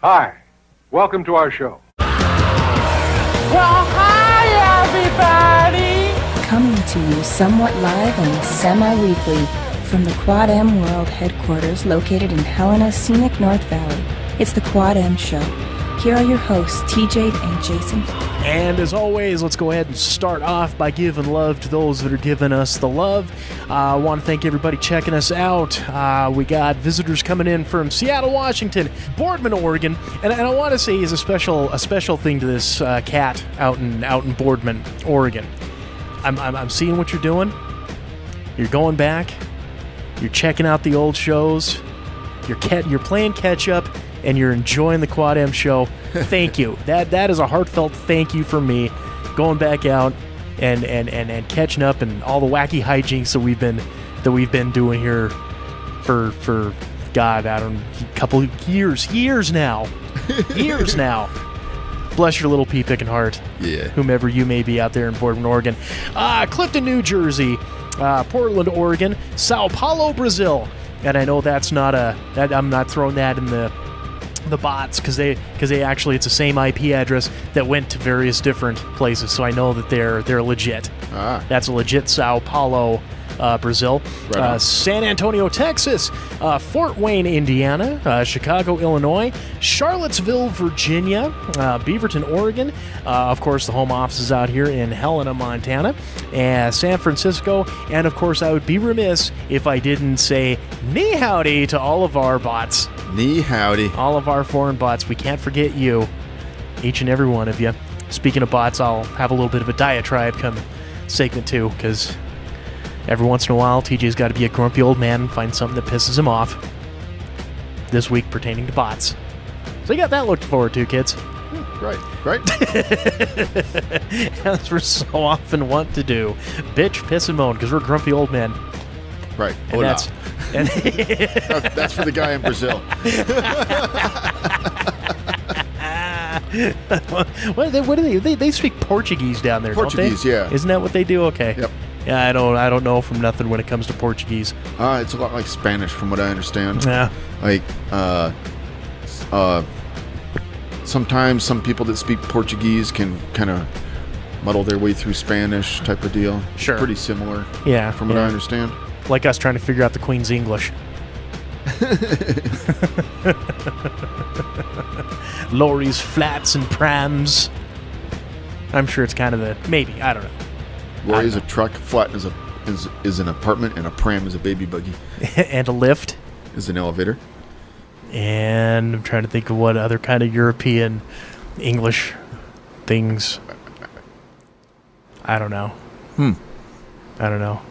Hi, welcome to our show. Well, hi, everybody! Coming to you somewhat live and semi-weekly from the Quad M World headquarters located in Helena's scenic North Valley. It's the Quad M Show. Here are your hosts, TJ and Jason. And as always, let's go ahead and start off by giving love to those that are giving us the love. I want to thank everybody checking us out. We got visitors coming in from Seattle, Washington, Boardman, Oregon, and I want to say is a special thing to this cat out in Boardman, Oregon. I'm seeing what you're doing. You're going back. You're checking out the old shows. You're playing catch up. And you're enjoying the Quad M Show. Thank you. That is a heartfelt thank you from me. Going back out and catching up and all the wacky hijinks that we've been doing here for God, I don't know, a couple years now. Years now. Bless your little pea picking heart. Yeah. Whomever you may be out there in Boardman, Oregon. Clifton, New Jersey. Portland, Oregon. Sao Paulo, Brazil. And I know that's not I'm not throwing that in the bots because they actually, it's the same IP address that went to various different places, so I know that they're legit. That's a legit Sao Paulo, Brazil. Right. San Antonio, Texas, Fort Wayne, Indiana, Chicago, Illinois, Charlottesville, Virginia, Beaverton, Oregon, of course the home office is out here in Helena, Montana, and San Francisco, and of course I would be remiss if I didn't say knee howdy to all of our bots. Knee howdy. All of our foreign bots. We can't forget you, each and every one of you. Speaking of bots, I'll have a little bit of a diatribe come segment 2, because every once in a while, TJ's got to be a grumpy old man and find something that pisses him off. This week pertaining to bots. So you got that looked forward to, kids. Right. As we're so often want to do. Bitch, piss, and moan, because we're grumpy old men. Right. And that's for the guy in Brazil. What do they speak Portuguese down there, Portuguese, don't they? yeah. Isn't that what they do? Okay. Yep. Yeah, I don't know from nothing when it comes to Portuguese. It's a lot like Spanish from what I understand. Yeah. Like, sometimes some people that speak Portuguese can kind of muddle their way through Spanish type of deal. Sure. Pretty similar. Yeah. From what I understand. Like us trying to figure out the Queen's English. Lorries, flats, and prams. I'm sure it's kind of the... Maybe. I don't know. Lorry is a truck, flat is an apartment, and a pram is a baby buggy. And a lift. Is an elevator. And I'm trying to think of what other kind of European English things. I don't know. I don't know.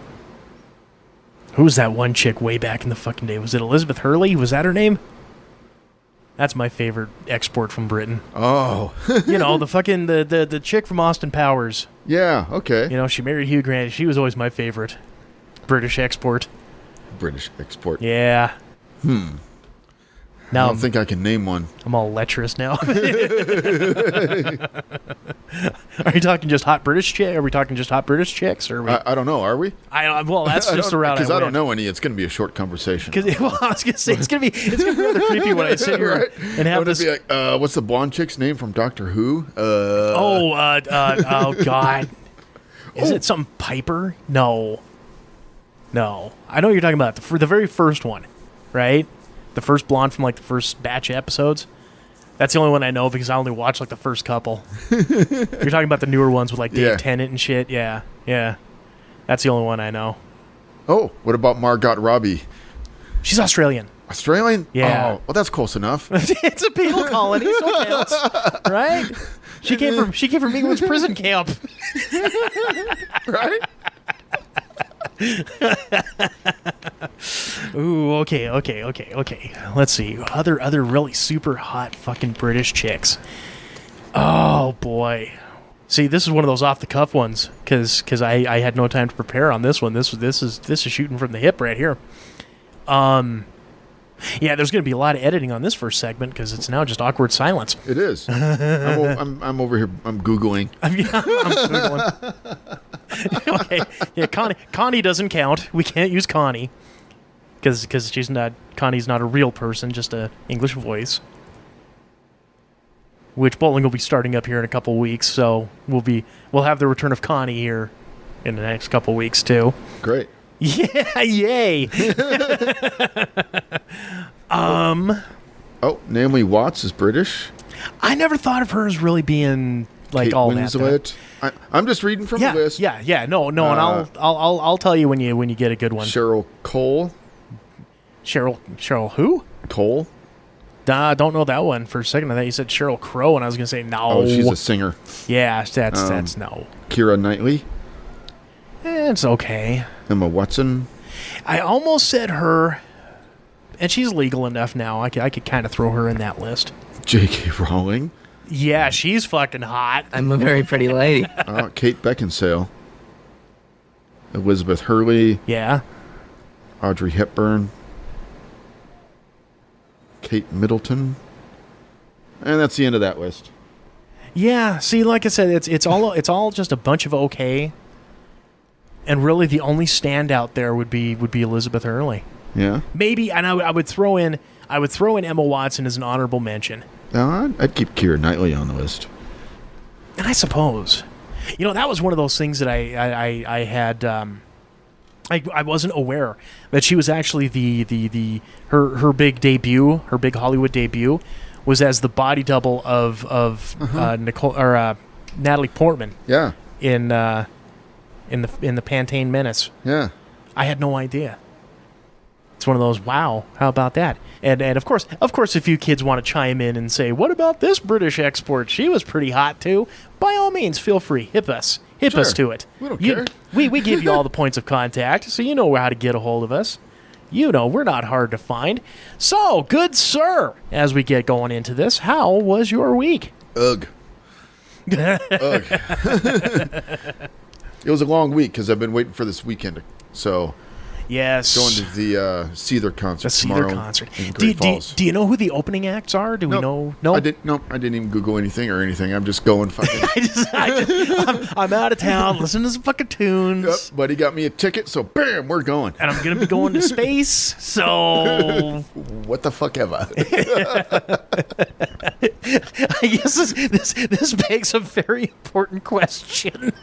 Who was that one chick way back in the fucking day? Was it Elizabeth Hurley? Was that her name? That's my favorite export from Britain. Oh. You know, the fucking, the chick from Austin Powers. Yeah, okay. You know, she married Hugh Grant. She was always my favorite. British export. Yeah. Now I don't think I can name one. I'm all lecherous now. Are you talking just hot British chick? Are we talking just hot British chicks? Or I don't know. Are we? Well, that's just the route I went. Because I don't know any. It's going to be a short conversation. Well, I was going to say it's going to be rather creepy when I sit here right? and have this. Be like, what's the blonde chick's name from Doctor Who? Oh God. Is it some Piper? No. I know what you're talking about. For the very first one, right? The first blonde from like the first batch of episodes. That's the only one I know because I only watched like the first couple. You're talking about the newer ones with like Dave Tennant and shit. Yeah. That's the only one I know. Oh, what about Margot Robbie? She's Australian. Australian? Yeah. Oh, well, that's close enough. It's a penal colony, so it counts, right? She came from England's prison camp. Right? Ooh, okay. Let's see. Other really super hot fucking British chicks. Oh boy. See, this is one of those off the cuff ones because I had no time to prepare on this one. This is shooting from the hip right here. Yeah, there's going to be a lot of editing on this first segment because it's now just awkward silence. It is. I'm over here. I'm Googling. I'm Googling. Okay. Yeah, Connie doesn't count. We can't use Connie because Connie's not a real person, just a English voice. which bowling will be starting up here in a couple weeks. So we'll have the return of Connie here in the next couple weeks too. Great. Yeah, yay. Oh, Naomi Watts is British. I never thought of her as really being like Kate all Winslet. I'm just reading from that. the list. Yeah. No, and I'll tell you when you get a good one. Cheryl Cole. Cheryl who? Cole. Don't know that one. For a second, I thought you said Sheryl Crow, and I was gonna say no. Oh, she's a singer. Yeah, that's no. Keira Knightley. It's okay. Emma Watson. I almost said her, and she's legal enough now. I could kind of throw her in that list. J.K. Rowling. Yeah, she's fucking hot. I'm a very pretty lady. Kate Beckinsale. Elizabeth Hurley. Yeah. Audrey Hepburn. Kate Middleton. And that's the end of that list. Yeah, see, like I said, it's all just a bunch of okay. And really, the only standout there would be Elizabeth Hurley. Yeah. Maybe, and I would throw in Emma Watson as an honorable mention. I'd keep Keira Knightley on the list. And I suppose, that was one of those things that I had. I wasn't aware that she was actually her big debut, her big Hollywood debut, was as the body double of Natalie Portman. Yeah. In the Pantane Menace. Yeah. I had no idea. It's one of those, wow, how about that? And of course, if you kids want to chime in and say, what about this British export? She was pretty hot too. By all means, feel free. Hip us to it. We don't care. We give you all the points of contact, so you know how to get a hold of us. We're not hard to find. So, good sir, as we get going into this, how was your week? Ugh. Ugh. It was a long week because I've been waiting for this weekend. So, yes. Going to the Seether concert tomorrow. The Seether concert. In Great Falls. Do you know who the opening acts are? Do we know? No? I didn't even Google anything or anything. I'm just going fucking. I'm out of town. Listen to some fucking tunes. Yep, buddy got me a ticket, so bam, we're going. And I'm going to be going to space, so. What the fuck have I? I guess this begs a very important question.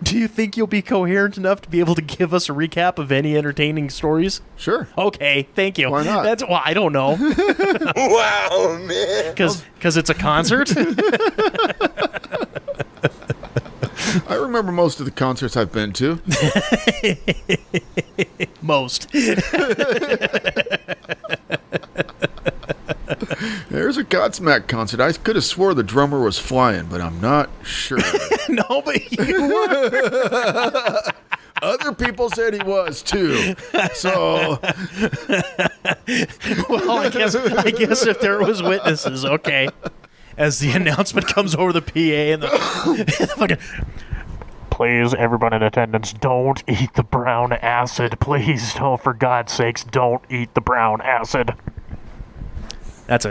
Do you think you'll be coherent enough to be able to give us a recap of any entertaining stories? Sure. Okay, thank you. Why not? I don't know. Wow, man. Because it's a concert? I remember most of the concerts I've been to. Most. There's a Godsmack concert. I could have swore the drummer was flying, but I'm not sure. No, but you were. Other people said he was too. So, well, I guess if there was witnesses, okay. As the announcement comes over the PA and the fucking. Please, everyone in attendance, don't eat the brown acid. Please, don't, for God's sakes, don't eat the brown acid. That's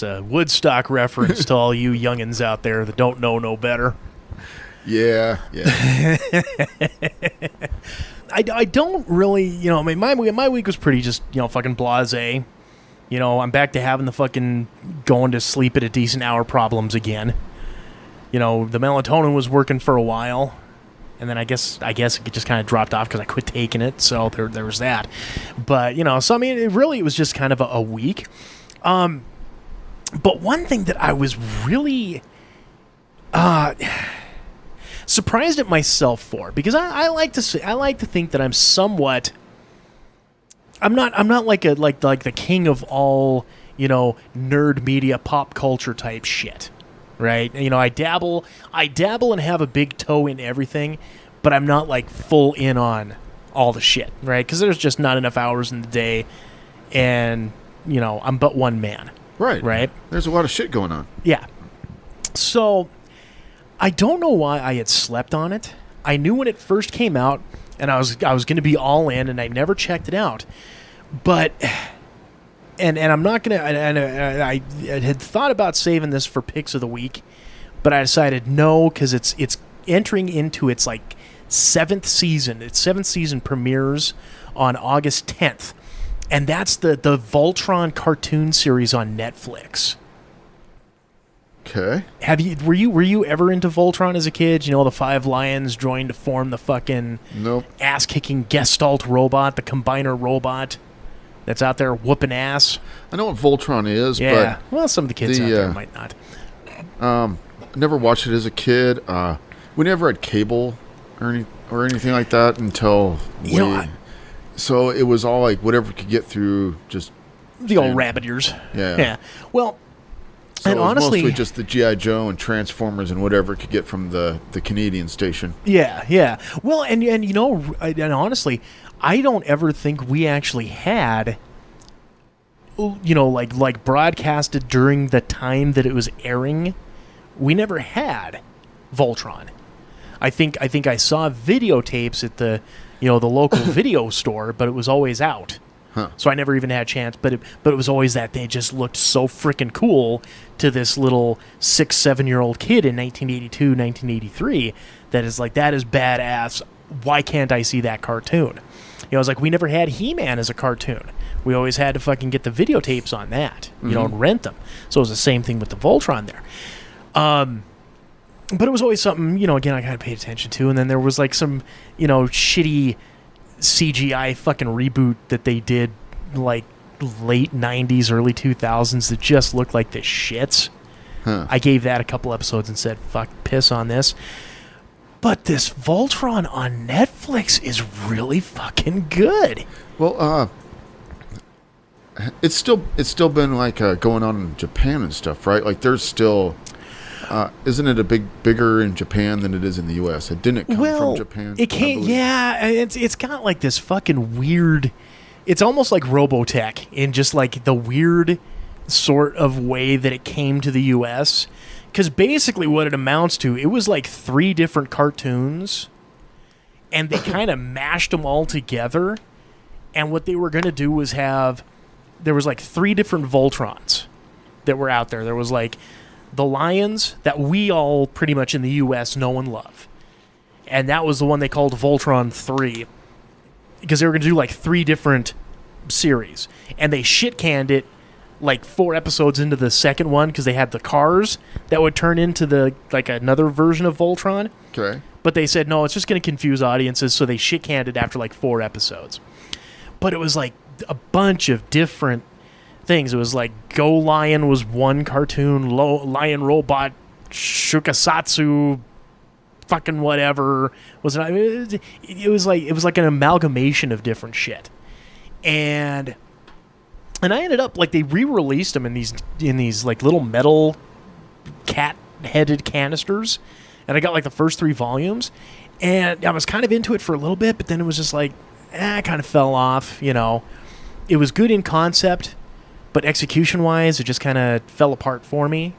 a Woodstock reference to all you youngins out there that don't know no better. Yeah. I don't really, I mean, my week was pretty just, fucking blasé. I'm back to having the fucking going to sleep at a decent hour problems again. The melatonin was working for a while, and then I guess it just kind of dropped off because I quit taking it. So there was that. But so I mean, it was just kind of a week. But one thing that I was really surprised at myself for, because I like to think that I'm somewhat. I'm not like the king of all nerd media pop culture type shit, right? I dabble and have a big toe in everything, but I'm not like full in on all the shit, right? Because there's just not enough hours in the day, and I'm but one man. Right. There's a lot of shit going on. Yeah. So, I don't know why I had slept on it. I knew when it first came out, and I was going to be all in, and I never checked it out. But, and I'm not going to, and I had thought about saving this for picks of the week, but I decided no, because it's entering into its like seventh season. Its seventh season premieres on August 10th. And that's the Voltron cartoon series on Netflix. Okay. Were you ever into Voltron as a kid? You know, the 5 lions joined to form the fucking Nope. ass-kicking Gestalt robot, the combiner robot that's out there whooping ass. I know what Voltron is, Yeah. Well, some of the kids out there might not. I never watched it as a kid. We never had cable or anything like that until so it was all like whatever could get through just the old rabbit ears. Yeah. Well, so and it was honestly, mostly just the G.I. Joe and Transformers and whatever could get from the Canadian station. Yeah. Well, and you know, and honestly, I don't ever think we actually had, you know, like broadcasted during the time that it was airing. We never had Voltron. I think I saw videotapes at the local video store, but it was always out. Huh. So I never even had a chance. But it was always that they just looked so freaking cool to this little 6-7-year-old kid in 1982, 1983. That is badass. Why can't I see that cartoon? You know, it's like we never had He-Man as a cartoon. We always had to fucking get the videotapes on that, you know, and rent them. So it was the same thing with the Voltron there. But it was always something, you know, again, I gotta pay attention to. And then there was like some, you know, shitty CGI fucking reboot that they did like late 90s, early 2000s that just looked like the shits. Huh. I gave that a couple episodes and said, fuck, piss on this. But this Voltron on Netflix is really fucking good. Well, it's still been like going on in Japan and stuff, right? Like there's still, isn't it bigger in Japan than it is in the U.S.? It didn't come from Japan. It can't. Yeah, it's got like this fucking weird. It's almost like Robotech in just like the weird sort of way that it came to the U.S. Because basically what it amounts to, it was like 3 different cartoons, and they kind of mashed them all together. And what they were going to do was there was like 3 different Voltrons that were out there. There was like the Lions that we all pretty much in the U.S. know and love. And that was the one they called Voltron 3. Because they were going to do like 3 different series. And they shit-canned it like 4 episodes into the second one because they had the cars that would turn into another version of Voltron. Okay. But they said, no, it's just going to confuse audiences, so they shit-canned it after like 4 episodes. But it was like a bunch of different things. It was like Go Lion was one cartoon, Lion Robot, Shukasatsu, fucking whatever. It was like an amalgamation of different shit. And I ended up like they re-released them in these like little metal cat-headed canisters, and I got like the first 3 volumes, and I was kind of into it for a little bit, but then it was just like, I kind of fell off. You know, it was good in concept, but execution-wise, it just kind of fell apart for me.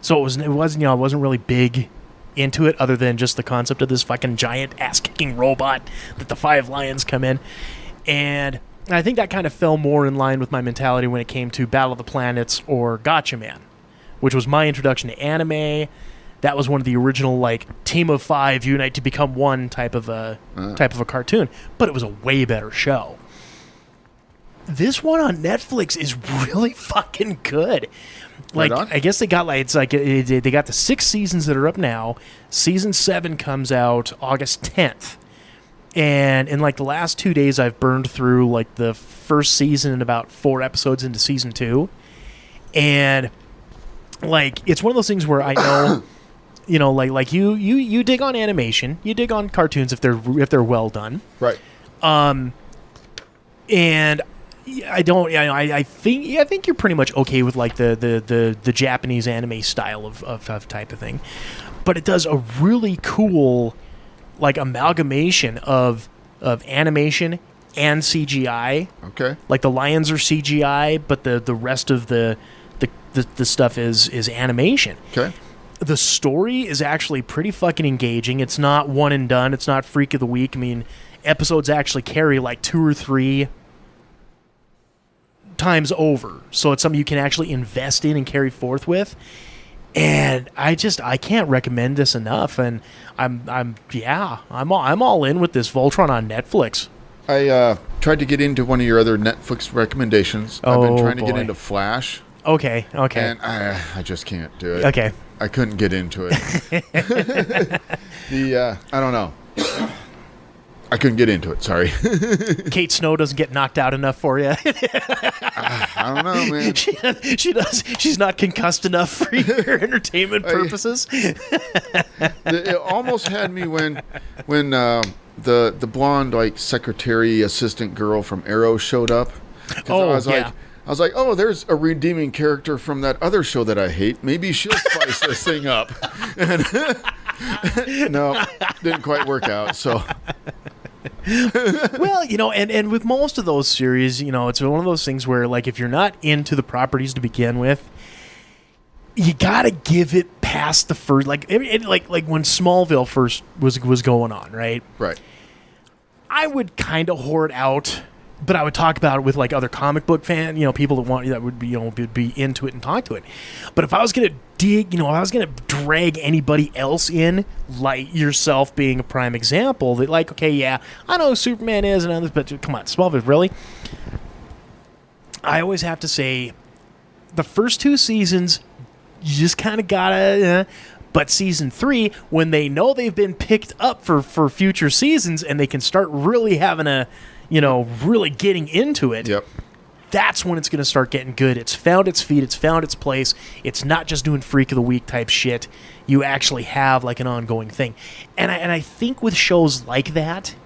So it wasn't I wasn't really big into it, other than just the concept of this fucking giant ass-kicking robot that the 5 lions come in, and I think that kind of fell more in line with my mentality when it came to Battle of the Planets or Gotcha Man, which was my introduction to anime. That was one of the original like team of 5 unite to become one type of a cartoon, but it was a way better show. This one on Netflix is really fucking good. Like, right on. I guess they got they got the 6 seasons that are up now. Season 7 comes out August 10th. And in like the last 2 days, I've burned through like the first season and about 4 episodes into season 2. And like, it's one of those things where I know, you know, like you dig on animation, you dig on cartoons if they're well done. Right. And I think you're pretty much okay with like the Japanese anime style of type of thing. But it does a really cool like amalgamation of animation and CGI. Okay. Like the lions are CGI, but the rest of the stuff is animation. Okay. The story is actually pretty fucking engaging. It's not one and done. It's not Freak of the Week. I mean, episodes actually carry like 2 or 3 times over. So it's something you can actually invest in and carry forth with. And I can't recommend this enough. And I'm all in with this Voltron on Netflix. I tried to get into one of your other Netflix recommendations. I've been trying to get into Flash. Okay. And I just can't do it. Okay. I couldn't get into it. I don't know. I couldn't get into it. Sorry. Kate Snow doesn't get knocked out enough for you. I don't know, man. She does. She's not concussed enough for your entertainment purposes. It almost had me when the blonde like secretary assistant girl from Arrow showed up. Oh, I was like, oh, there's a redeeming character from that other show that I hate. Maybe she'll spice this thing up. And no, didn't quite work out. So, well, and with most of those series, it's one of those things where, like, if you're not into the properties to begin with, you gotta give it past the first, like when Smallville first was going on, right? Right. I would kind of hoard out. But I would talk about it with like other comic book fan, people that would be into it and talk to it. But if I was gonna if I was gonna drag anybody else in, like yourself being a prime example, that like, okay, yeah, I know who Superman is and others, but come on, Smallville, really? I always have to say, the first 2 seasons, you just kind of gotta. But season 3, when they know they've been picked up for future seasons and they can start really having a really getting into it, yep. That's when it's going to start getting good. It's found its feet. It's found its place. It's not just doing Freak of the Week type shit. You actually have like an ongoing thing. And I think with shows like that,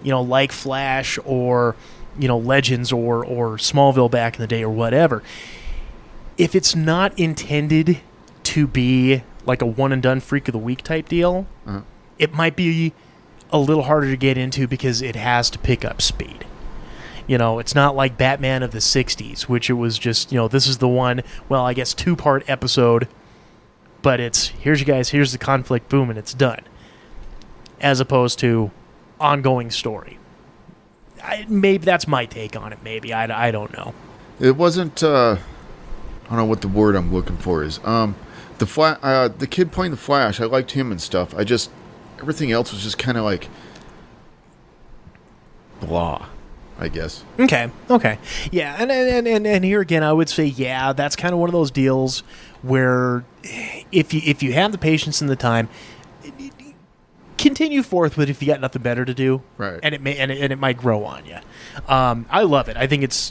like Flash or, Legends or Smallville back in the day or whatever, if it's not intended to be like a one-and-done Freak of the Week type deal, it might be a little harder to get into because it has to pick up speed. It's not like Batman of the 60s, which it was just, this is the one, well, I guess 2-part episode, but it's, here's the conflict, boom, and it's done. As opposed to ongoing story. Maybe that's my take on it, maybe. I don't know. It wasn't, I don't know what the word I'm looking for is. The kid playing the Flash, I liked him and stuff. Everything else was just kind of like blah, I guess. Okay. Yeah, and here again, I would say, yeah, that's kind of one of those deals where if you have the patience and the time, continue forth with if you got nothing better to do, right? And it might grow on you. I love it. I think it's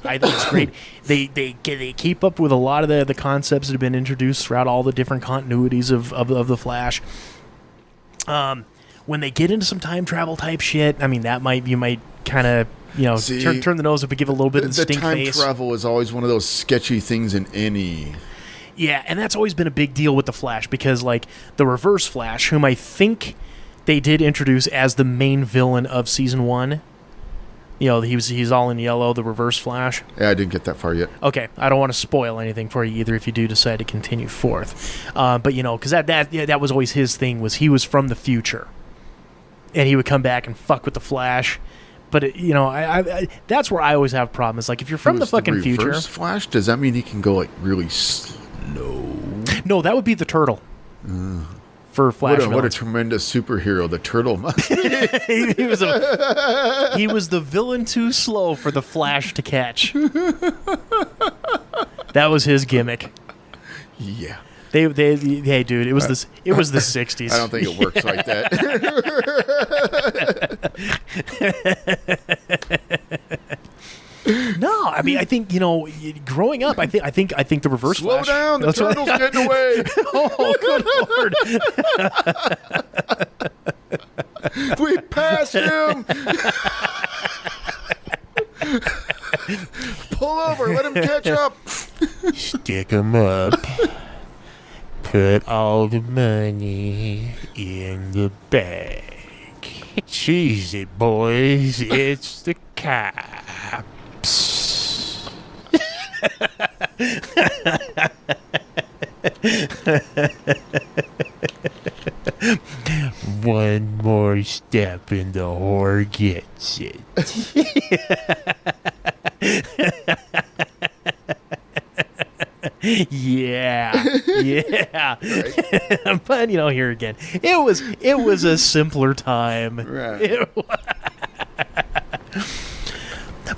great. They keep up with a lot of the concepts that have been introduced throughout all the different continuities of the Flash. When they get into some time travel type shit, I mean, you might kind of, turn the nose up and give a little bit of the stink face. The time travel is always one of those sketchy things in any. Yeah, and that's always been a big deal with the Flash because, like, the Reverse Flash, whom I think they did introduce as the main villain of season 1. He's all in yellow, the Reverse Flash. Yeah, I didn't get that far yet. Okay, I don't want to spoil anything for you either if you do decide to continue forth. But because that was always his thing, was he was from the future, and he would come back and fuck with the Flash. But I that's where I always have problems. Like, if you're from the fucking future, Reverse Flash, does that mean he can go like really slow? No, that would be the Turtle. For Flash, what a tremendous superhero the Turtle must be. he was the villain too slow for the Flash to catch. That was his gimmick. Yeah. Hey, dude, it was the 60s. I don't think it works like that. No, I mean, I think growing up, I think the Reverse Slow Flash. down, the Turtle's getting away. Oh, good lord! We passed him. Pull over, let him catch up. Stick 'em up. Put all the money in the bag. Cheese it, boys. It's the cops. One more step and the whore gets it. Yeah. Right. But here again, it was a simpler time. Right.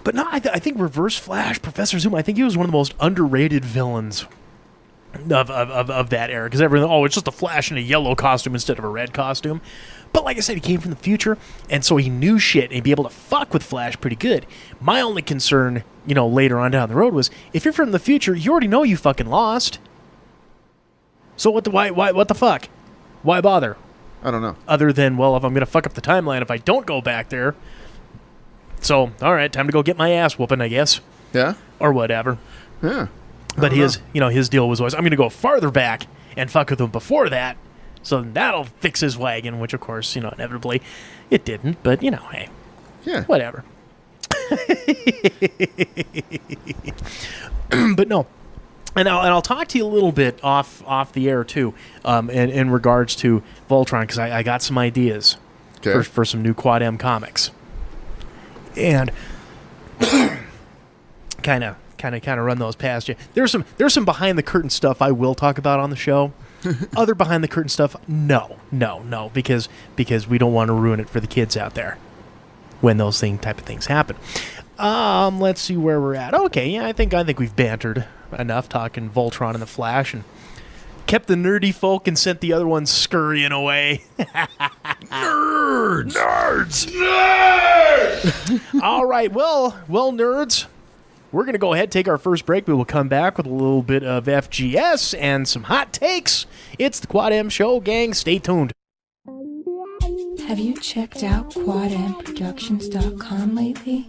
But no, I think Reverse Flash, Professor Zoom, I think he was one of the most underrated villains of that era, because everyone, it's just a Flash in a yellow costume instead of a red costume. But like I said, he came from the future, and so he knew shit, and he'd be able to fuck with Flash pretty good. My only concern, later on down the road was, if you're from the future, you already know you fucking lost. So what the fuck? Why bother? I don't know. Other than, well, if I'm going to fuck up the timeline if I don't go back there. So, all right, time to go get my ass whooping, I guess. Yeah? Or whatever. Yeah. But his deal was always, I'm going to go farther back and fuck with him before that. So that'll fix his wagon, which, of course, inevitably it didn't. But, hey. Yeah. Whatever. But no. And I'll talk to you a little bit off the air, too, in regards to Voltron, because I got some ideas for some new Quad M comics. And kind of run those past you. There's some behind the curtain stuff I will talk about on the show. Other behind the curtain stuff, no, because we don't want to ruin it for the kids out there when those type of things happen. Let's see where we're at. Okay, yeah, I think we've bantered enough talking Voltron and the Flash, and kept the nerdy folk and sent the other ones scurrying away. Nerds! All right, well, nerds. We're going to go ahead and take our first break. We will come back with a little bit of FGS and some hot takes. It's the Quad M Show, gang. Stay tuned. Have you checked out QuadMProductions.com lately?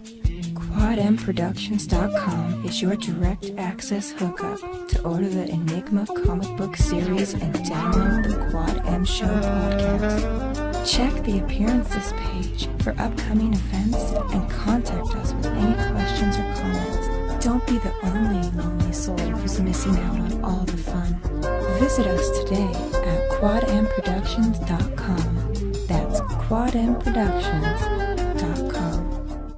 QuadMProductions.com is your direct access hookup to order the Enigma comic book series and download the Quad M Show podcast. Check the appearances page for upcoming events and contact us with any questions or comments. Don't be the only lonely soul who's missing out on all the fun. Visit us today at QuadMProductions.com. That's QuadMProductions.com.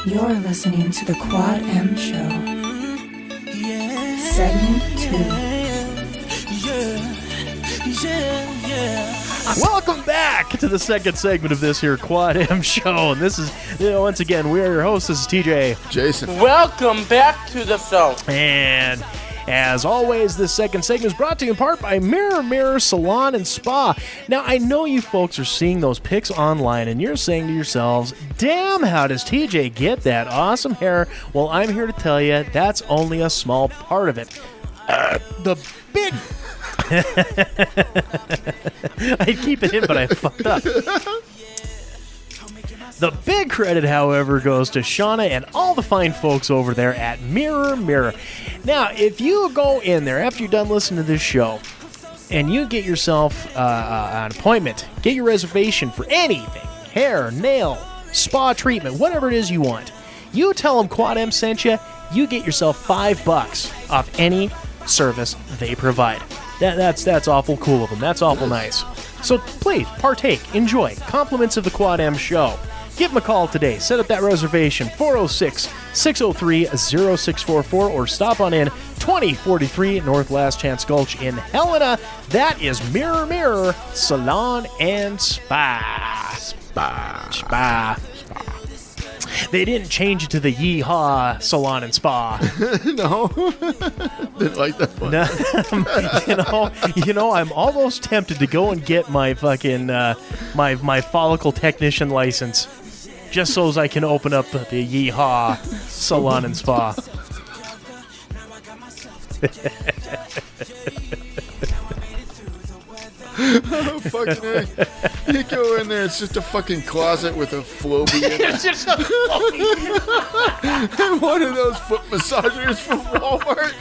You're listening to the Quad M Show. Segment 2. Welcome back to the second segment of this here Quad M Show. And this is, once again, we are your hosts. This is TJ. Jason. Welcome back to the show. And as always, this second segment is brought to you in part by Mirror Salon and Spa. Now, I know you folks are seeing those pics online, and you're saying to yourselves, damn, how does TJ get that awesome hair? Well, I'm here to tell you that's only a small part of it. The big... I'd keep it in, but I fucked up. The big credit, however, goes to Shauna and all the fine folks over there at Mirror. Now, if you go in there after you're done listening to this show and you get yourself an appointment, get your reservation for anything, hair, nail, spa treatment, whatever it is you want, you tell them Quad M sent you, you get yourself $5 off any service they provide. That's awful cool of them. That's awful nice. So please, partake, enjoy. Compliments of the Quad M Show. Give them a call today. Set up that reservation, 406-603-0644, or stop on in 2043 North Last Chance Gulch in Helena. That is Mirror Salon and Spa. Spa. They didn't change it to the Yeehaw Salon and Spa. No. Didn't like that one. No, I'm almost tempted to go and get my fucking my follicle technician license, just so as I can open up the Yeehaw Salon and Spa. Oh, fucking A. You go in there, it's just a fucking closet with a Flowbee in it. It's just a Flowbee. One of those foot massagers from Walmart.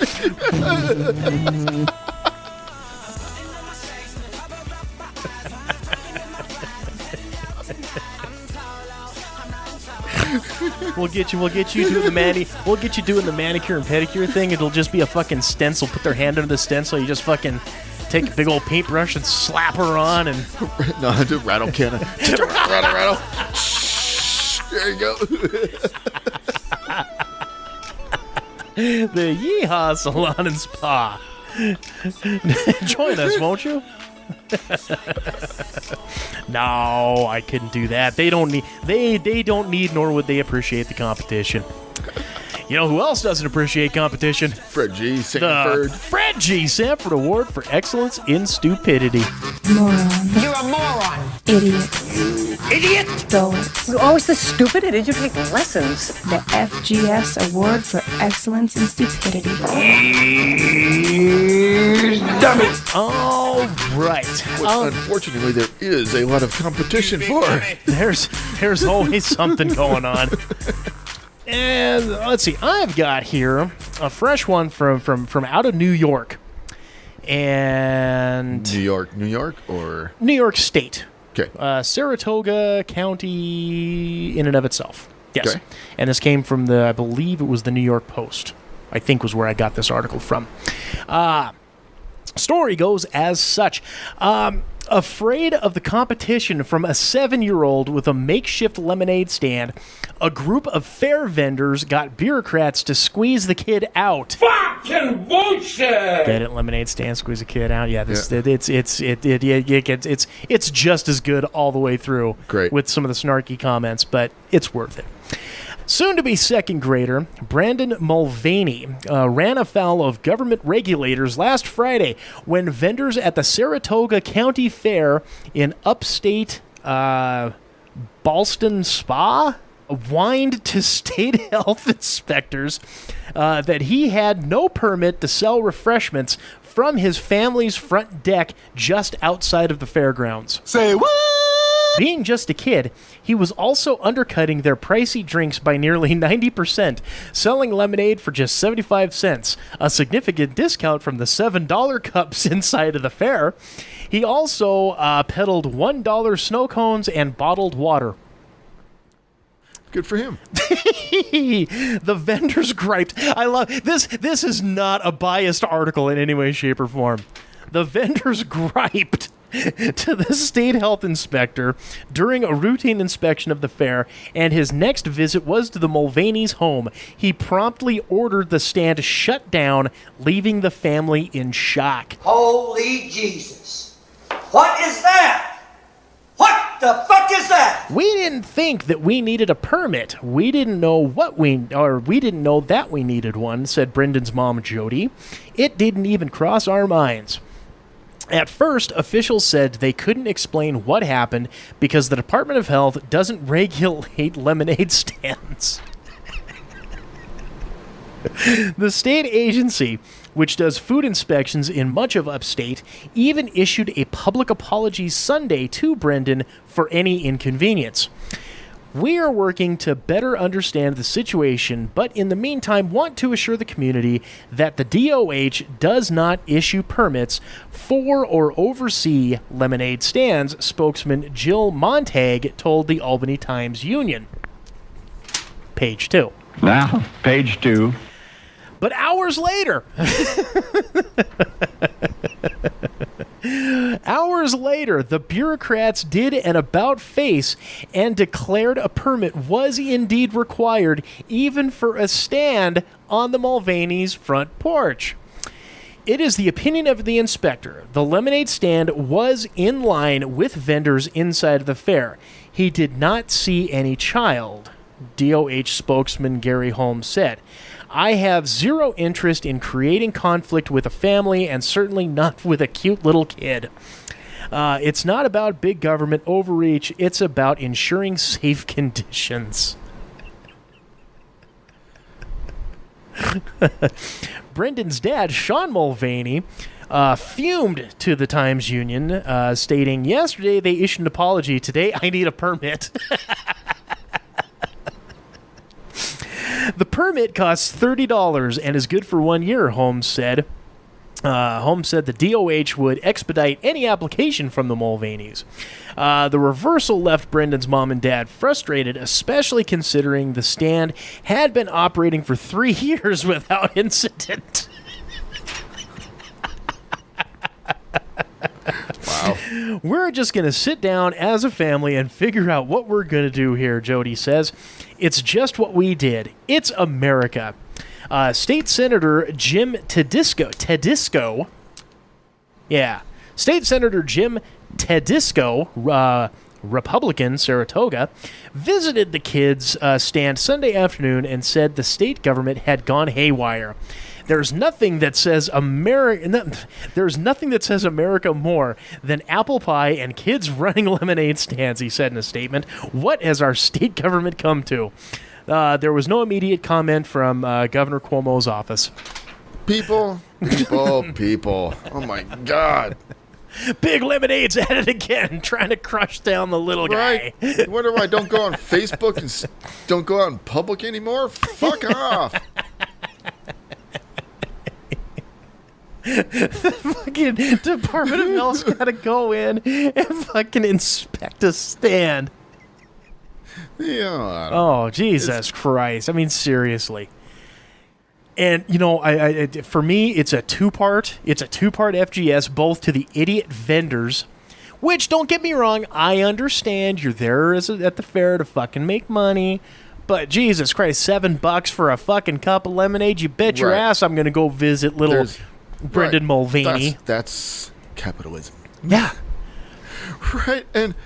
We'll get you doing the manicure and pedicure thing. It'll just be a fucking stencil. Put their hand under the stencil. You just fucking take a big old paintbrush and slap her on, and no, I do rattle cannon. rattle. There you go. The Yeehaw Salon and Spa. Join us, won't you? No, I couldn't do that. They don't need, nor would they appreciate the competition. You know who else doesn't appreciate competition? Fred G. The Sanford. Fred G. Sanford Award for Excellence in Stupidity. Morons. You're a moron. Idiots. Idiot. Dullards. You're always this stupid. Did you take lessons? The FGS Award for Excellence in Stupidity. All right. Which, unfortunately, there is a lot of competition for. There's always something going on. And let's see, I've got here a fresh one from out of New York. And New York, or New York State. okay, Saratoga County in and of itself. Yes. Okay. And this came from I believe it was the New York Post, I think was where I got this article from. Story goes as such. Afraid of the competition from a 7-year-old with a makeshift lemonade stand, a group of fair vendors got bureaucrats to squeeze the kid out. Fucking bullshit! Get it? Lemonade stand, squeeze a kid out. Yeah, it's just as good all the way through. Great. With some of the snarky comments, but it's worth it. Soon-to-be second grader Brandon Mulvaney ran afoul of government regulators last Friday when vendors at the Saratoga County Fair in upstate Ballston Spa whined to state health inspectors that he had no permit to sell refreshments from his family's front deck just outside of the fairgrounds. Say what? Being just a kid, he was also undercutting their pricey drinks by nearly 90%, selling lemonade for just 75 cents, a significant discount from the $7 cups inside of the fair. He also peddled $1 snow cones and bottled water. good for him. The vendors griped. I love this. This is not a biased article in any way, shape, or form. The vendors griped to the state health inspector during a routine inspection of the fair, and his next visit was to the Mulvaney's home. He promptly ordered the stand shut down, leaving the family in shock. Holy Jesus. What is that? What the fuck is that? We didn't think that we needed a permit. We didn't know that we needed one, said Brendan's mom, Jody. It didn't even cross our minds. At first, officials said they couldn't explain what happened because the Department of Health doesn't regulate lemonade stands. The state agency, which does food inspections in much of upstate, even issued a public apology Sunday to Brendan for any inconvenience. We are working to better understand the situation, but in the meantime want to assure the community that the DOH does not issue permits for or oversee lemonade stands, spokesman Jill Montag told the Albany Times-Union. Page 2. Now, page 2. But hours later, the bureaucrats did an about-face and declared a permit was indeed required, even for a stand on the Mulvaney's front porch. It is the opinion of the inspector. The lemonade stand was in line with vendors inside of the fair. He did not see any child, DOH spokesman Gary Holmes said. I have zero interest in creating conflict with a family and certainly not with a cute little kid. It's not about big government overreach. It's about ensuring safe conditions. Brendan's dad, Sean Mulvaney, fumed to the Times-Union, stating, yesterday they issued an apology. Today I need a permit. The permit costs $30 and is good for 1 year, Holmes said. Holmes said the DOH would expedite any application from the Mulvaneys. The reversal left Brendan's mom and dad frustrated, especially considering the stand had been operating for 3 years without incident. Wow. We're just going to sit down as a family and figure out what we're going to do here, Jody says. It's just what we did. It's America. State Senator Jim State Senator Jim Tedisco Republican, Saratoga, visited the kids' stand Sunday afternoon and said the state government had gone haywire. There's nothing that says America more than apple pie and kids running lemonade stands, he said in a statement. What has our state government come to? There was no immediate comment from Governor Cuomo's office. People. Oh, my God. Big Lemonade's at it again, trying to crush down the little guy. Right? Wonder why I don't go on Facebook and don't go out in public anymore? Fuck off. The fucking Department of Health's got to go in and fucking inspect a stand. Yeah. Oh, Jesus Christ. I mean, seriously. And, you know, I for me, it's a two-part FGS, both to the idiot vendors, which, don't get me wrong, I understand you're there at the fair to fucking make money, but Jesus Christ, $7 for a fucking cup of lemonade, you bet your ass I'm going to go visit little Brendan Mulvaney. That's capitalism. Yeah. Right, and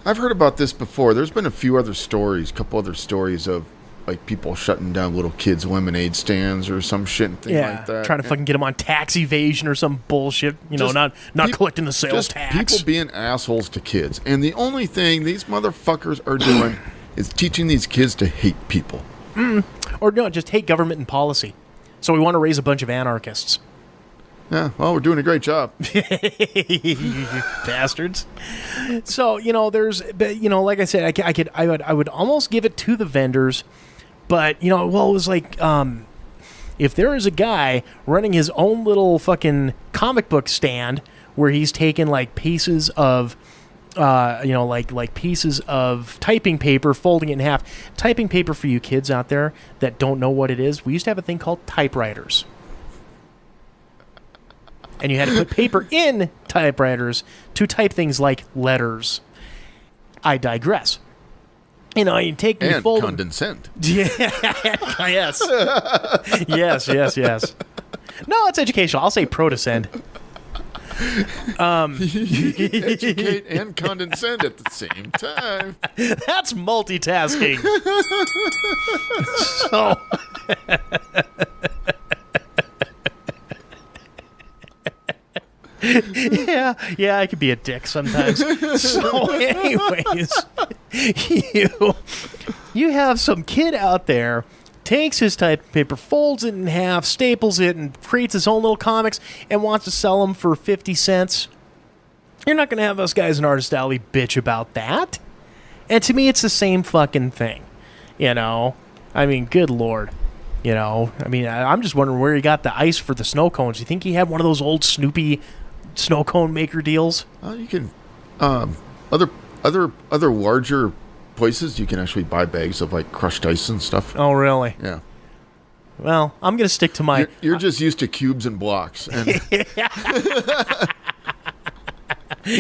I've heard about this before. There's been a couple other stories of like people shutting down little kids' lemonade stands or some shit and thing like that. Trying to fucking get them on tax evasion or some bullshit. Not collecting the sales tax. People being assholes to kids, and the only thing these motherfuckers are doing is teaching these kids to hate people. Or no, just hate government and policy. So we want to raise a bunch of anarchists. Yeah, well, we're doing a great job. Bastards. So, like I said, I would almost give it to the vendors, but, it was like, if there is a guy running his own little fucking comic book stand where he's taken like pieces of, like pieces of typing paper, folding it in half. Typing paper, for you kids out there that don't know what it is, we used to have a thing called typewriters. And you had to put paper in typewriters to type things like letters. I digress. You take me fold condescend. Yeah. Yes. Yes. No, it's educational. I'll say pro-descend. Educate and condescend at the same time. That's multitasking. So... Yeah, I could be a dick sometimes. So, anyways, you have some kid out there takes his type paper, folds it in half, staples it, and creates his own little comics and wants to sell them for 50 cents. You're not going to have us guys in Artist Alley bitch about that. And to me, it's the same fucking thing. I mean, good Lord. I'm just wondering where he got the ice for the snow cones. You think he had one of those old Snoopy snow cone maker deals? You can, other larger places, you can actually buy bags of like crushed ice and stuff. Oh, really? Yeah. Well, I'm gonna stick to my. You're just used to cubes and blocks. And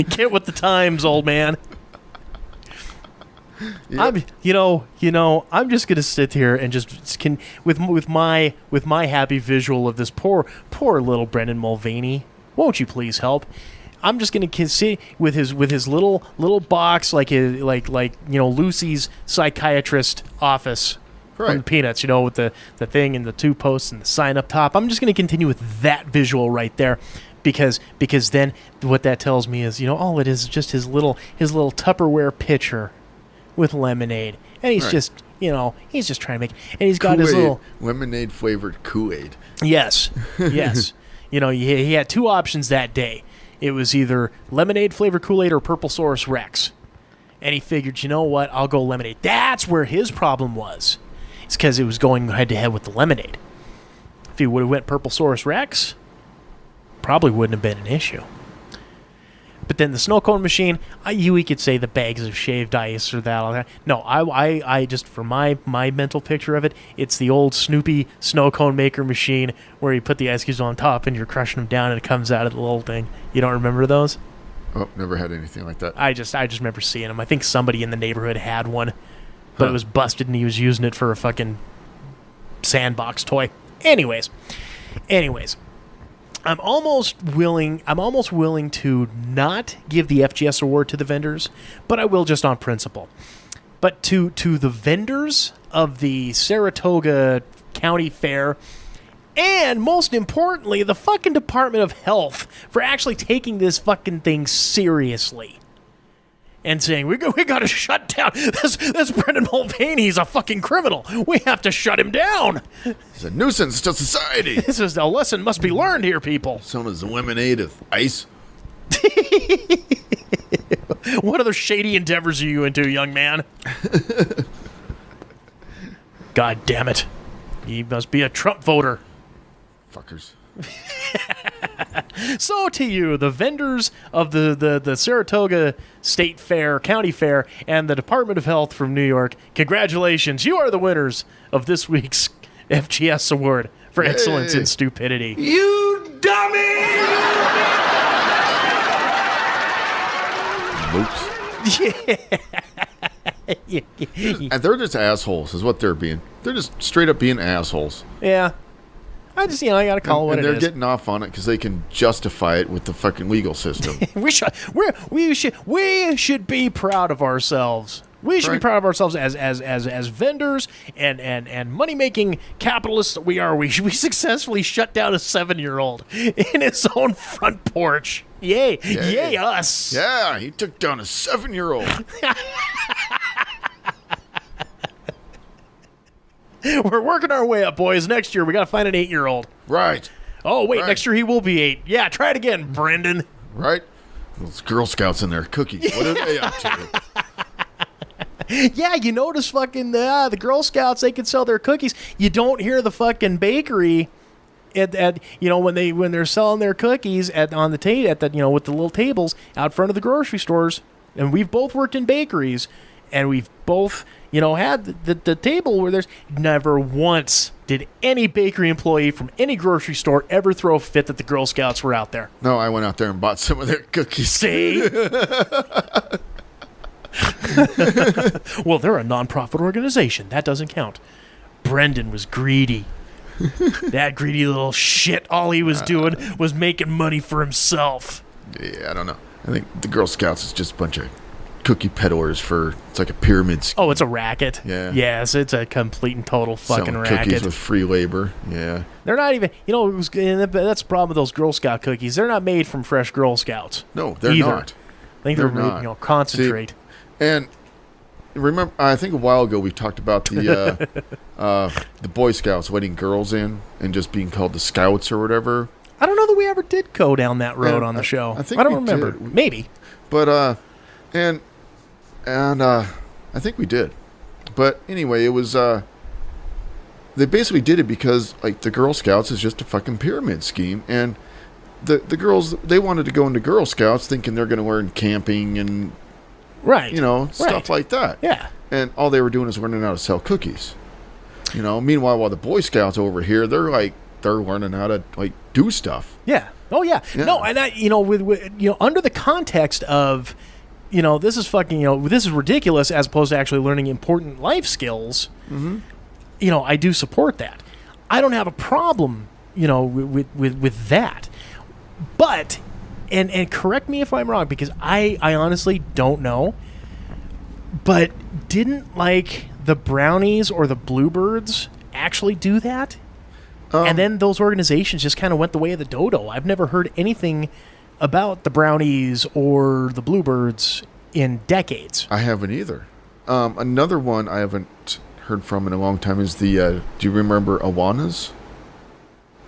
get with the times, old man. Yep. I'm just gonna sit here and just with my happy visual of this poor little Brendan Mulvaney. Won't you please help? I'm just gonna see with his little box like Lucy's psychiatrist office from the Peanuts, with the thing and the two posts and the sign up top. I'm just gonna continue with that visual right there. Because then what that tells me is, all it is just his little Tupperware pitcher with lemonade, and he's just he's just trying to make, and he's got his little lemonade flavored Kool-Aid. Yes. He had two options that day. It was either lemonade flavored Kool-Aid or Purple Saurus Rex, and he figured, I'll go lemonade. That's where his problem was. It's because it was going head to head with the lemonade. If he would have went Purple Saurus Rex, probably wouldn't have been an issue. But then the snow cone machine, we could say the bags of shaved ice or that. No, I just, for my mental picture of it, it's the old Snoopy snow cone maker machine where you put the ice cubes on top and you're crushing them down and it comes out of the little thing. You don't remember those? Oh, never had anything like that. I just remember seeing them. I think somebody in the neighborhood had one, but it was busted and he was using it for a fucking sandbox toy. Anyways. I'm almost willing to not give the FGS award to the vendors, but I will just on principle. But to the vendors of the Saratoga County Fair, and most importantly, the fucking Department of Health for actually taking this fucking thing seriously. And saying, we got to shut down. This Brendan Mulvaney, he's a fucking criminal. We have to shut him down. He's a nuisance to society. This is a lesson must be learned here, people. Some is the lemonade of ice. What other shady endeavors are you into, young man? God damn it. He must be a Trump voter. Fuckers. So to you, the vendors of the Saratoga State Fair, County Fair, and the Department of Health from New York, congratulations. You are the winners of this week's FGS Award for Excellence in Stupidity. You dummy! Oops. And they're just assholes, is what they're being. They're just straight up being assholes. Yeah. I just, I got to call it what it is. And they're getting off on it because they can justify it with the fucking legal system. we should be proud of ourselves. We should be proud of ourselves as vendors and money making capitalists that we are. We successfully shut down a 7-year-old in his own front porch. Yay! Yay us! Yeah, he took down a 7-year-old. We're working our way up, boys. Next year, we got to find an 8-year-old. Right. Oh, wait, next year he will be 8. Yeah, try it again, Brendan. Right? Those Girl Scouts and their cookies. What are they up to? Yeah, you notice fucking the Girl Scouts, they can sell their cookies. You don't hear the fucking bakery at when they're selling their cookies with the little tables out front of the grocery stores. And we've both worked in bakeries, and we've both had the table where there's never once did any bakery employee from any grocery store ever throw a fit that the Girl Scouts were out there. No, I went out there and bought some of their cookies. See? Well, they're a nonprofit organization. That doesn't count. Brendan was greedy. That greedy little shit, all he was doing was making money for himself. Yeah, I don't know. I think the Girl Scouts is just a bunch of cookie peddlers it's like a pyramid scheme. Oh, it's a racket. Yeah. Yes, it's a complete and total fucking selling racket. Cookies with free labor. Yeah. They're not even, that's the problem with those Girl Scout cookies. They're not made from fresh Girl Scouts. No, they're either. not. I think they're made, concentrate. See, and remember, I think a while ago we talked about the Boy Scouts letting girls in and just being called the Scouts or whatever. I don't know that we ever did go down that road on the show. I think I don't remember. Did. Maybe. But and I think we did. But anyway, it was they basically did it because like the Girl Scouts is just a fucking pyramid scheme, and the girls, they wanted to go into Girl Scouts thinking they're going to learn camping and stuff like that. Yeah. And all they were doing is learning how to sell cookies. Meanwhile, while the Boy Scouts over here, they're learning how to do stuff. Yeah. Oh yeah. No, and with under the context of this is fucking this is ridiculous as opposed to actually learning important life skills. Mm-hmm. I do support that. I don't have a problem with that. But and correct me if I'm wrong, because I honestly don't know. But didn't the Brownies or the Bluebirds actually do that? And then those organizations just kind of went the way of the dodo. I've never heard anything about the Brownies or the Bluebirds in decades. I haven't either. Another one I haven't heard from in a long time is the, do you remember Awanas?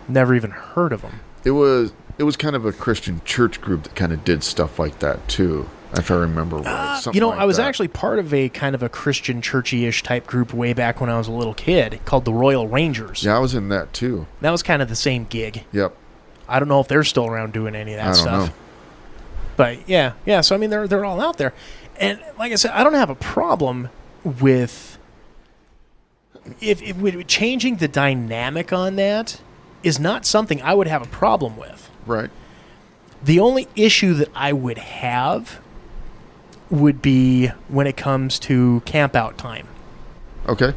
Never even heard of them. It was kind of a Christian church group that kind of did stuff like that too, if I remember right. I was actually part of a kind of a Christian churchy-ish type group way back when I was a little kid called the Royal Rangers. Yeah, I was in that too. That was kind of the same gig. Yep. I don't know if they're still around doing any of that stuff. I don't know. But yeah. So I mean, they're all out there, and like I said, I don't have a problem with if changing the dynamic on that is not something I would have a problem with. Right. The only issue that I would have would be when it comes to camp out time. Okay.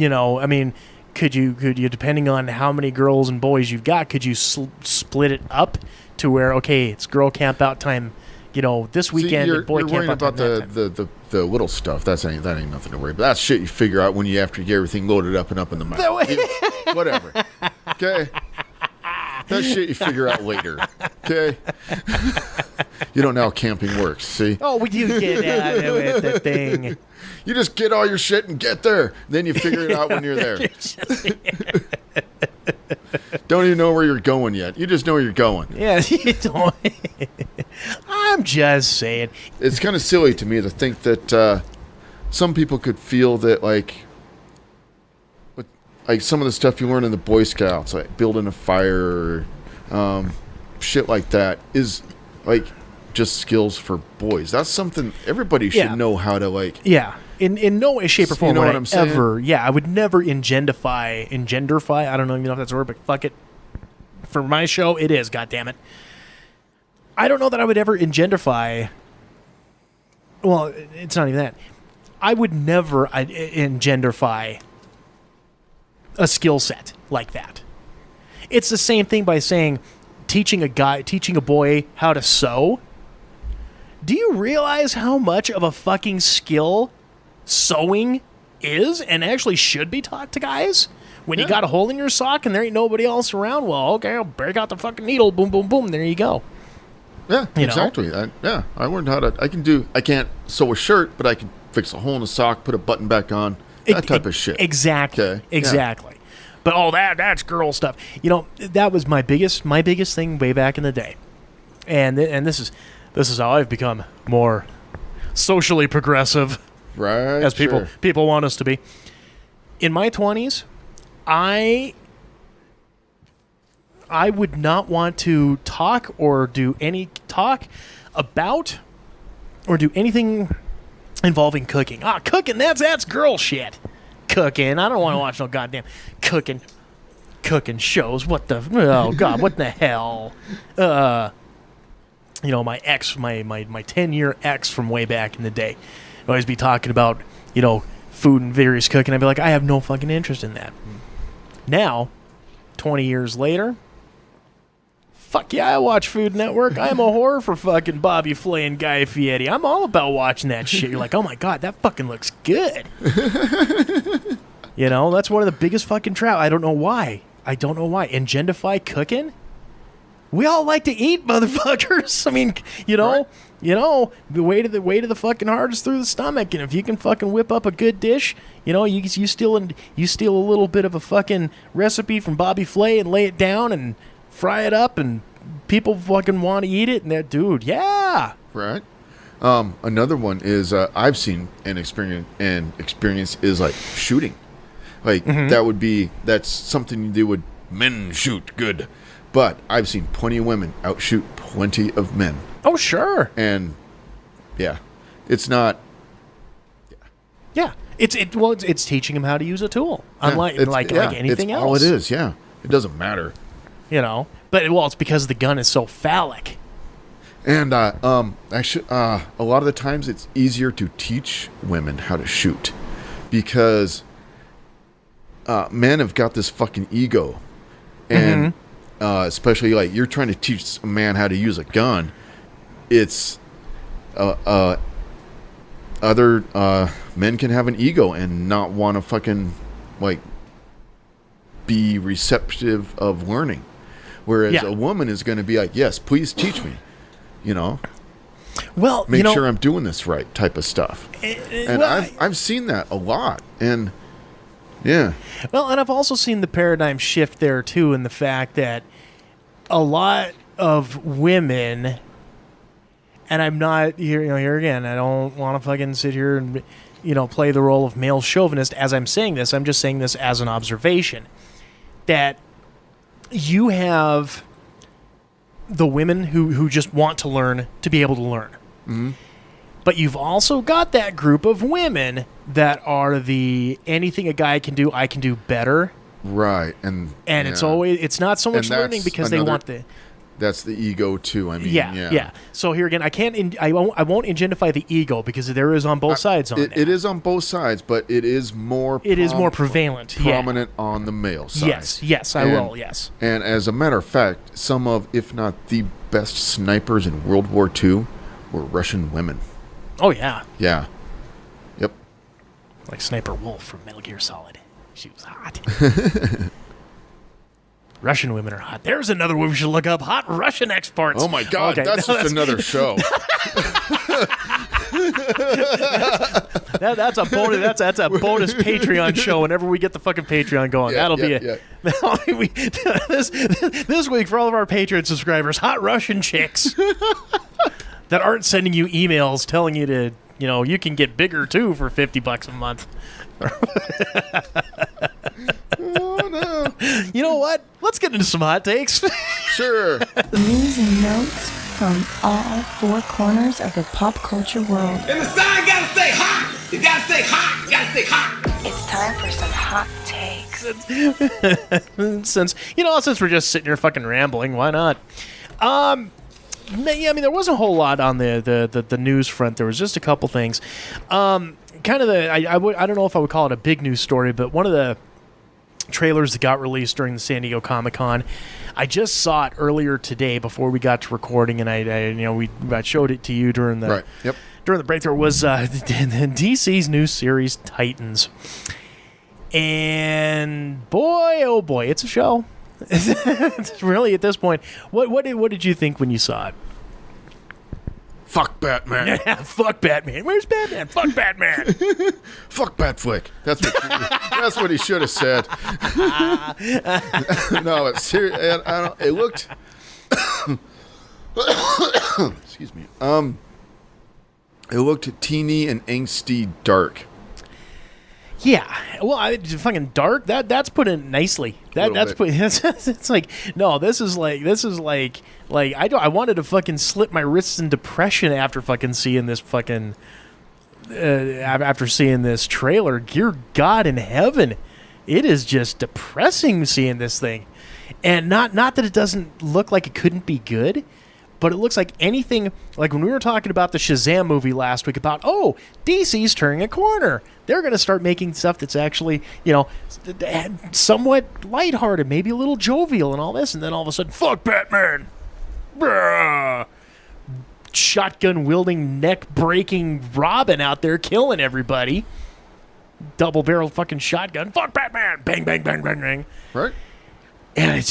I mean, could you depending on how many girls and boys you've got, could you split it up to where, okay, it's girl camp out time, this weekend, you're boy camp worrying out about time. the little stuff. That ain't nothing to worry about. That's shit you figure out when you after you get everything loaded up and up in the mouth. Whatever. Okay. That shit you figure out later. Okay. You don't know how camping works. See? Oh, well, you get out of it, the thing. You just get all your shit and get there. Then you figure it out when you're there. Don't even know where you're going yet. You just know where you're going. Yeah, you don't. I'm just saying. It's kind of silly to me to think that some people could feel that, like some of the stuff you learn in the Boy Scouts, like building a fire, shit like that, is like just skills for boys. That's something everybody should know how to like. Yeah. In no way, shape, or form You know would what I I'm saying? ever. Yeah, I would never genderify. I don't even know if that's a word, but fuck it. For my show, it is. God damn it. I don't know that I would ever genderify. Well, it's not even that. I would never genderify a skill set like that. It's the same thing by saying teaching a boy how to sew. Do you realize how much of a fucking skill sewing is and actually should be taught to guys? When you got a hole in your sock and there ain't nobody else around, well, okay, I'll break out the fucking needle, boom, boom, boom, there you go. Yeah, exactly. I learned how to. I can't sew a shirt, but I can fix a hole in a sock, put a button back on, that type of shit. Exactly. Okay. Exactly. Yeah. But that's girl stuff. That was my biggest thing way back in the day, and this is how I've become more socially progressive, right? As people want us to be. In my 20s, I would not want to talk about or do anything involving cooking. Cooking, that's girl shit. Cooking, I don't want to watch no goddamn cooking shows. What the hell? My ex, my 10-year ex from way back in the day, would always be talking about, food and various cooking. I'd be like, I have no fucking interest in that. Now, 20 years later, fuck yeah, I watch Food Network. I'm a whore for fucking Bobby Flay and Guy Fieri. I'm all about watching that shit. You're like, oh my God, that fucking looks good. That's one of the biggest fucking trout. I don't know why. Ingendify cooking? We all like to eat, motherfuckers. I mean, the way to the fucking heart is through the stomach, and if you can fucking whip up a good dish, you steal a little bit of a fucking recipe from Bobby Flay and lay it down and fry it up, and people fucking want to eat it, and that dude, yeah. Right. Another one is I've seen and experience is like shooting. Like that's something they would men shoot good. But I've seen plenty of women outshoot plenty of men. Oh, sure. And yeah, it's not. Yeah, it's teaching them how to use a tool, unlike anything else. All it is. Yeah, it doesn't matter. But it's because the gun is so phallic. And actually, a lot of the times it's easier to teach women how to shoot because men have got this fucking ego, and especially like you're trying to teach a man how to use a gun, it's other men can have an ego and not want to fucking like be receptive of learning, whereas a woman is going to be like, yes, please teach me. Well, make sure I'm doing this right type of stuff. And I've seen that a lot. And yeah. Well, and I've also seen the paradigm shift there too, in the fact that a lot of women, and I'm not here again, I don't want to fucking sit here and play the role of male chauvinist as I'm saying this. I'm just saying this as an observation that you have the women who just want to learn to be able to learn. Mm-hmm. But you've also got that group of women that are the anything a guy can do, I can do better. Right. And it's not so much learning because they want the... That's the ego too. I mean, yeah. So here again, I won't ingenify the ego because there is on both sides on it. It is on both sides, but it is more. It is more prevalent, prominent on the male side. Yes, I will. Yes. And as a matter of fact, some of, if not the best snipers in World War II, were Russian women. Oh yeah. Yeah. Yep. Like Sniper Wolf from Metal Gear Solid. She was hot. Russian women are hot. There's another one we should look up. Hot Russian exports. Oh my God, okay. that's just another show. That's a bonus. That's a bonus Patreon show. Whenever we get the fucking Patreon going, that'll be it. This week for all of our Patreon subscribers, hot Russian chicks that aren't sending you emails telling you to, you can get bigger too for $50 a month. Oh no! You know what? Let's get into some hot takes. Sure. News and notes from all four corners of the pop culture world. And the sign gotta stay hot. You gotta stay hot. You gotta stay hot. It's time for some hot takes. Since we're just sitting here fucking rambling, why not? Yeah, I mean, there wasn't a whole lot on the news front. There was just a couple things. I don't know if I would call it a big news story, but one of the trailers that got released during the San Diego Comic-Con, I just saw it earlier today before we got to recording, and I showed it to you during the right. Yep. During the break. There was DC's new series Titans, and boy, oh boy, it's a show. It's really, at this point, what did you think when you saw it? Fuck Batman. Yeah, fuck Batman. Where's Batman? Fuck Batman. Fuck Batflick. That's what he should have said. No, it's serious. It looked. Excuse me. It looked teeny and angsty dark. Yeah, well, fucking dark. That's put in nicely. It's like, no, this is like I wanted to fucking slit my wrists in depression after fucking seeing this fucking after seeing this trailer. Dear God in heaven, it is just depressing seeing this thing, and not that it doesn't look like it couldn't be good. But it looks like anything, like when we were talking about the Shazam movie last week about, DC's turning a corner. They're going to start making stuff that's actually, somewhat lighthearted, maybe a little jovial and all this. And then all of a sudden, fuck Batman. Bruh. Shotgun-wielding, neck-breaking Robin out there killing everybody. Double-barrel fucking shotgun. Fuck Batman. Bang, bang, bang, bang, bang. Right. And it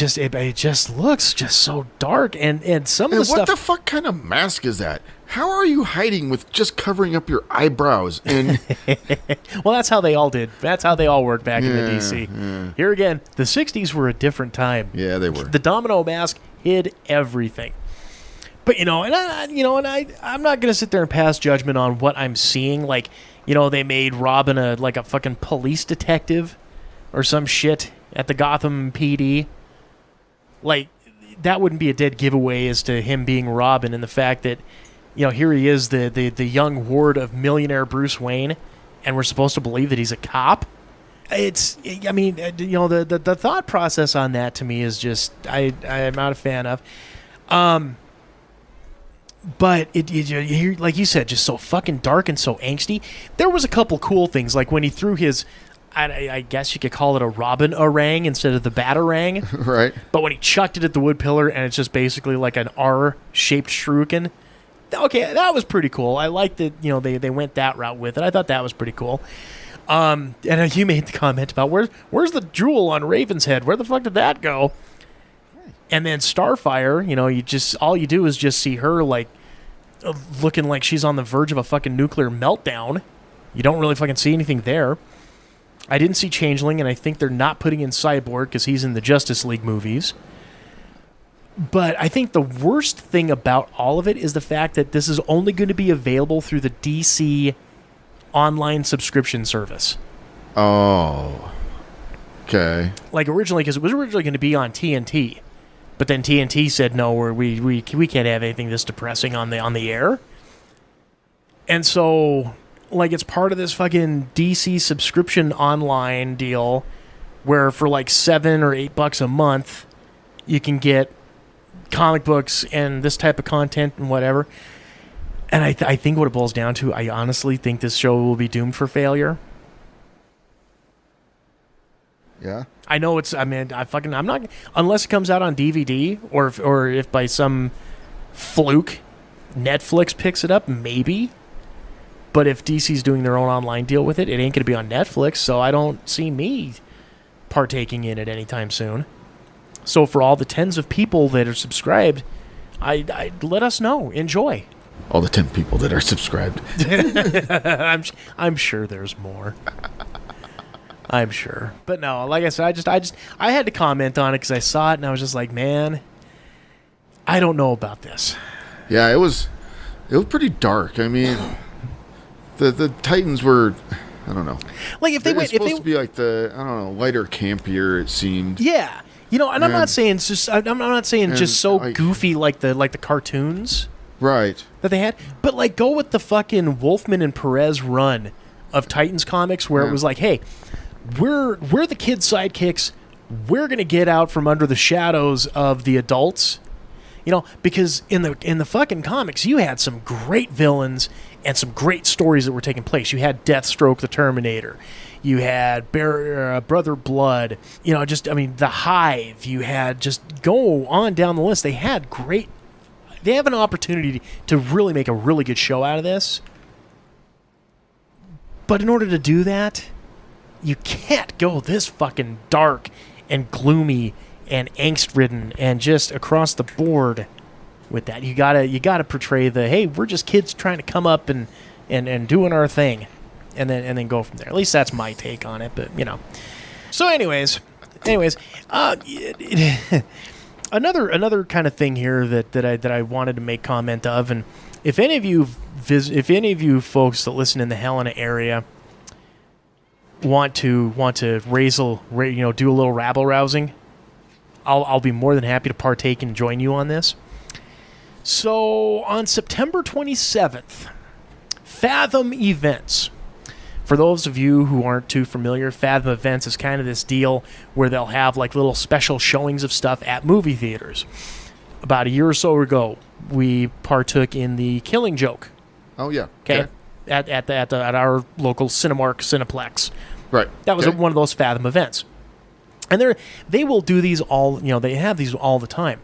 just looks just so dark, and some of the stuff. What the fuck kind of mask is that? How are you hiding with just covering up your eyebrows? And well, that's how they all did. That's how they all worked back in the DC. Yeah. Here again, the '60s were a different time. Yeah, they were. The domino mask hid everything. But I'm not gonna sit there and pass judgment on what I'm seeing. Like, they made Robin a fucking police detective or some shit at the Gotham PD. Like, that wouldn't be a dead giveaway as to him being Robin, and the fact that, here he is, the young ward of millionaire Bruce Wayne, and we're supposed to believe that he's a cop. The thought process on that to me is just, I'm not a fan of. But it, like you said, just so fucking dark and so angsty. There was a couple cool things, like when he threw his, I guess you could call it a Robin orang instead of the Batarang. Right. But when he chucked it at the wood pillar and it's just basically like an R-shaped shuriken. Okay, that was pretty cool. I liked that, they went that route with it. I thought that was pretty cool. And you made the comment about where's the jewel on Raven's head? Where the fuck did that go? And then Starfire, all you do is just see her like looking like she's on the verge of a fucking nuclear meltdown. You don't really fucking see anything there. I didn't see Changeling, and I think they're not putting in Cyborg because he's in the Justice League movies. But I think the worst thing about all of it is the fact that this is only going to be available through the DC online subscription service. Oh. Okay. Like originally, because it was originally going to be on TNT. But then TNT said, no, we can't have anything this depressing on the air. And so, like, it's part of this fucking DC subscription online deal where for like $7 or $8 a month, you can get comic books and this type of content and whatever. And I think what it boils down to, I honestly think this show will be doomed for failure. Yeah. I know I'm not, unless it comes out on DVD or if by some fluke Netflix picks it up, maybe. But if DC's doing their own online deal with it, it ain't going to be on Netflix, so I don't see me partaking in it anytime soon. So for all the tens of people that are subscribed, I let us know. Enjoy. All the 10 people that are subscribed. I'm sure there's more. I'm sure. But no, like I said, I had to comment on it because I saw it and I was just like, man, I don't know about this. Yeah, it was pretty dark. I mean, the Titans were, I don't know. Like if they went, supposed to be like the, I don't know, lighter, campier. It seemed. Yeah, and I'm not saying it's just. I'm not saying just so like, goofy like the cartoons. Right. That they had, but like go with the fucking Wolfman and Perez run of Titans comics where it was like, hey, we're the kid sidekicks. We're gonna get out from under the shadows of the adults. Because in the fucking comics, you had some great villains and some great stories that were taking place. You had Deathstroke, the Terminator. You had Brother Blood. The Hive. You had just go on down the list. They have an opportunity to really make a really good show out of this. But in order to do that, you can't go this fucking dark and gloomy and angst-ridden and just across the board with that. You gotta portray the, hey, we're just kids trying to come up and doing our thing, and then go from there. At least that's my take on it. But So anyways, another kind of thing here that I wanted to make comment of, and if any of you folks that listen in the Helena area want to do a little rabble rousing, I'll be more than happy to partake and join you on this. So on September 27th, Fathom Events. For those of you who aren't too familiar, Fathom Events is kind of this deal where they'll have like little special showings of stuff at movie theaters. About a year or so ago, we partook in the Killing Joke. Oh yeah. Okay. At our local Cinemark Cineplex. Right. That was one of those Fathom events. And they will do these all, they have these all the time.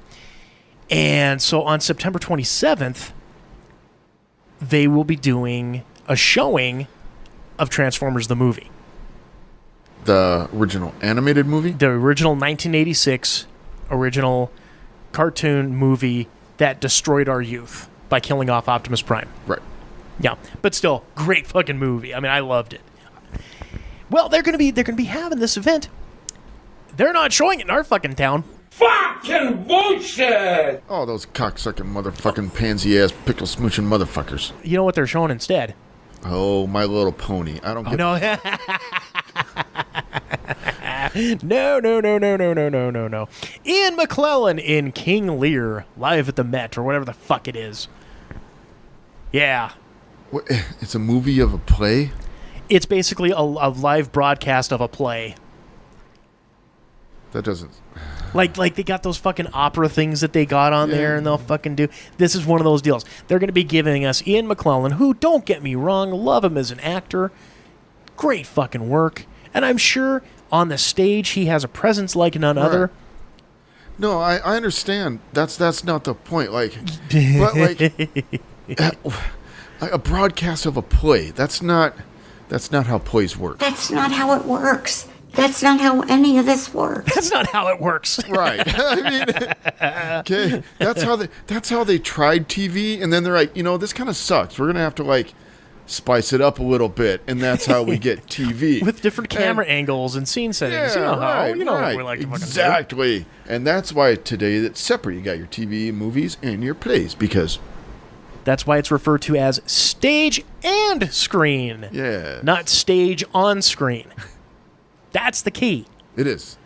And so on September 27th, they will be doing a showing of Transformers the movie. The original animated movie? The original 1986 original cartoon movie that destroyed our youth by killing off Optimus Prime. Right. Yeah, but still, great fucking movie. I mean, I loved it. Well, they're gonna be having this event. They're not showing it in our fucking town. Fucking bullshit! Oh, those cocksucking motherfucking pansy-ass pickle-smooching motherfuckers. You know what they're showing instead? Oh, My Little Pony. I don't get... No. Ian McClellan in King Lear, live at the Met, or whatever the fuck it is. Yeah. What, it's a movie of a play? It's basically a live broadcast of a play. That doesn't... Like they got those fucking opera things that they got on there, and they'll fucking do... This is one of those deals. They're going to be giving us Ian McClellan, who, don't get me wrong, love him as an actor. Great fucking work. And I'm sure on the stage he has a presence like none other. No, I understand. That's not the point. But a broadcast of a play. That's not how plays work. That's not how it works. That's not how any of this works. That's not how it works. Right. I mean, okay. That's how they tried TV, and then they're like, this kind of sucks. We're gonna have to spice it up a little bit, and that's how we get TV with different camera angles and scene settings. Yeah, what we like to fucking exactly. Do. And that's why today it's separate. You got your TV, movies, and your plays, because that's why it's referred to as stage and screen. Yeah. Not stage on screen. That's the key. It is.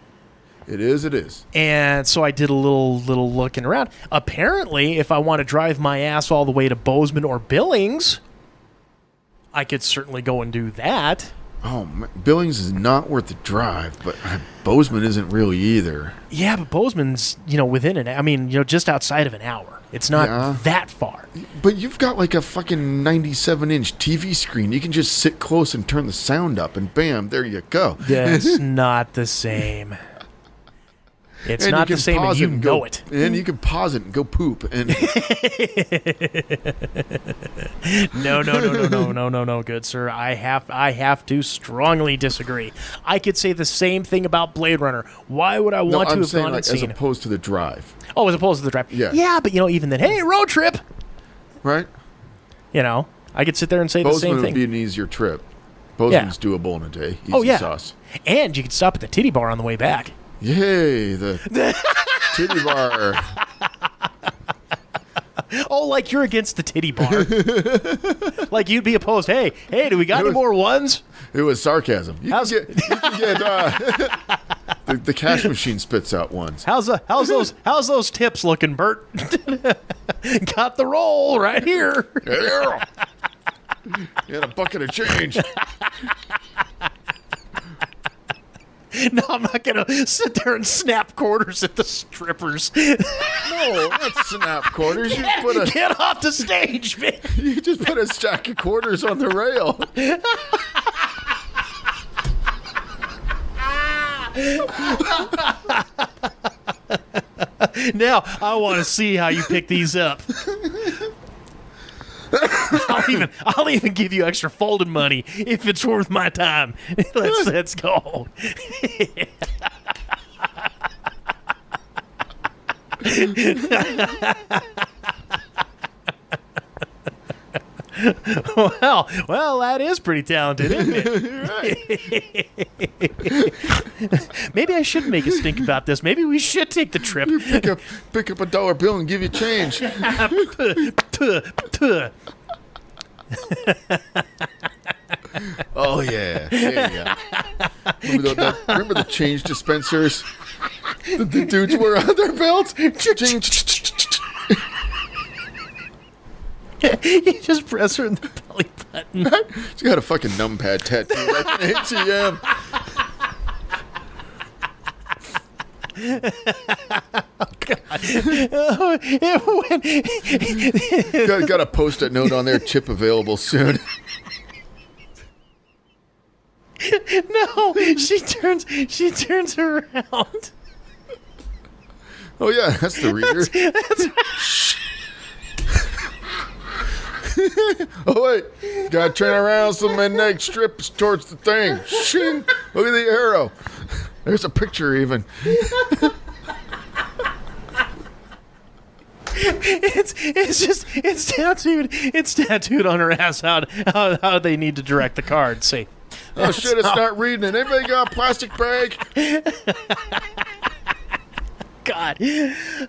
It is. And so I did a little looking around. Apparently, if I want to drive my ass all the way to Bozeman or Billings, I could certainly go and do that. Oh, man. Billings is not worth the drive, but Bozeman isn't really either. Yeah, but Bozeman's, just outside of an hour. It's not that far. But you've got like a fucking 97-inch TV screen. You can just sit close and turn the sound up, and bam, there you go. That's not the same. It's not the same, and you know it. And you can pause it and go poop. And No, good sir. I have to strongly disagree. I could say the same thing about Blade Runner. Why would I want to have gone and seen as opposed to the drive. Oh, as opposed to the drive. Yeah. Yeah, but even then, hey, road trip. Right. I could sit there and say the same Bozeman thing. would be an easier trip. Bozeman's doable in a day. Easy sauce. And you could stop at the titty bar on the way back. Yay, the titty bar. Oh, like you're against the titty bar. Like you'd be opposed. Hey, do we got any more ones? It was sarcasm. You can get the cash machine spits out ones. How's those tips looking, Bert? Got the roll right here. Yeah. You had a bucket of change. No, I'm not going to sit there and snap quarters at the strippers. No, not snap quarters. Get off the stage, man. You just put a stack of quarters on the rail. Now, I want to see how you pick these up. I'll even give you extra folding money if it's worth my time. Let's go. Well, that is pretty talented, isn't it? Maybe I should make us think about this. Maybe we should take the trip. Pick up a dollar bill and give you change. Oh yeah, there you go. Remember the change dispensers? The dudes were on their belts. You just press her in the belly button. She got a fucking numpad tattoo like an ATM. Got a post-it note on there, chip available soon. No, she turns around. Oh yeah, that's the reader. Oh wait, gotta turn around so my neck strips towards the thing. Shing! Look at the arrow. There's a picture even. It's tattooed on her ass how they need to direct the card. See. Oh shit, it's not reading it. Anybody got a plastic bag? God.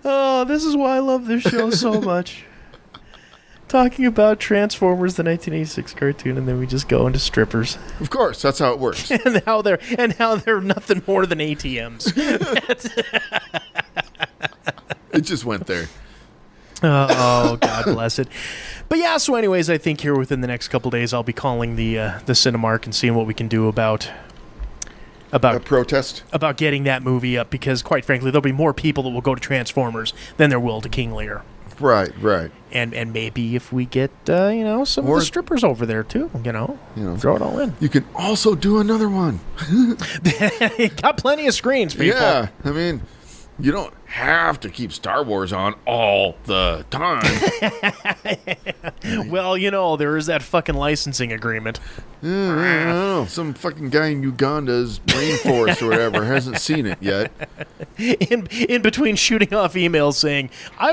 Oh, this is why I love this show so much. Talking about Transformers, the 1986 cartoon, and then we just go into strippers. Of course, that's how it works. and how they're nothing more than ATMs. It just went there. Oh, God bless it. But yeah, so anyways, I think here within the next couple days, I'll be calling the Cinemark and seeing what we can do about a protest about getting that movie up, because quite frankly, there'll be more people that will go to Transformers than there will to King Lear. Right. And maybe if we get some of the strippers over there too, throw it all in. You can also do another one. Got plenty of screens, people. Yeah, I mean, you don't have to keep Star Wars on all the time. Well, there is that fucking licensing agreement. I don't know. Some fucking guy in Uganda's rainforest or whatever hasn't seen it yet. In between shooting off emails saying, I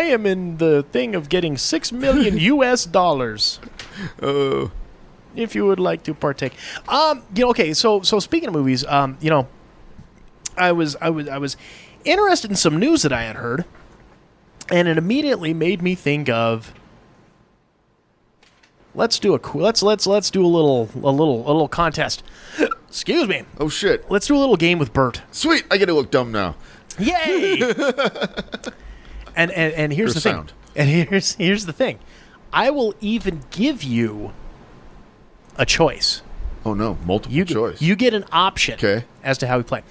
am in the thing of getting $6 million US. If you would like to partake. Okay, so speaking of movies, I was interested in some news that I had heard, and it immediately made me think of let's do a little contest. Excuse me. Oh shit. Let's do a little game with Bert. Sweet, I get to look dumb now. Yay! and here's the thing. And here's the thing. I will even give you a choice. Oh, no. Multiple choice. You get an option Okay. as to how we play.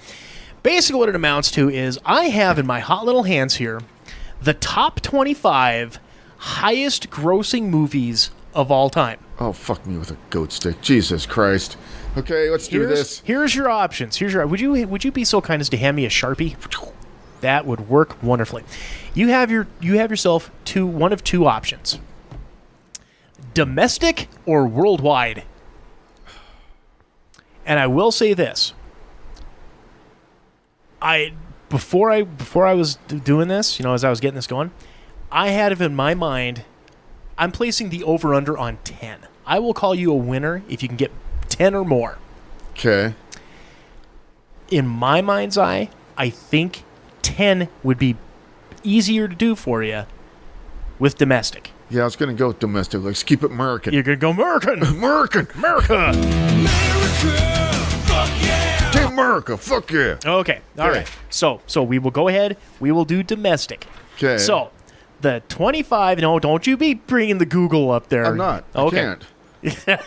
Basically, what it amounts to is I have in my hot little hands here the top 25 highest grossing movies of all time. Oh, fuck me with a goat stick. Jesus Christ. Okay, let's do this. Here's your options. Would you be so kind as to hand me a Sharpie? That would work wonderfully. You have yourself one of two options. Domestic or worldwide. And I will say this. Before I was doing this, as I was getting this going, I had it in my mind, I'm placing the over-under on 10. I will call you a winner if you can get 10 or more. Okay. In my mind's eye, I think 10 would be easier to do for you with domestic. Yeah, I was going to go with domestic. Let's keep it American. You're going to go American. American. America. Team America. Fuck yeah. Okay. All right. So we will go ahead. We will do domestic. Okay. So the 25. No, don't you be bringing the Google up there. I'm not. Okay. I can't. Yeah,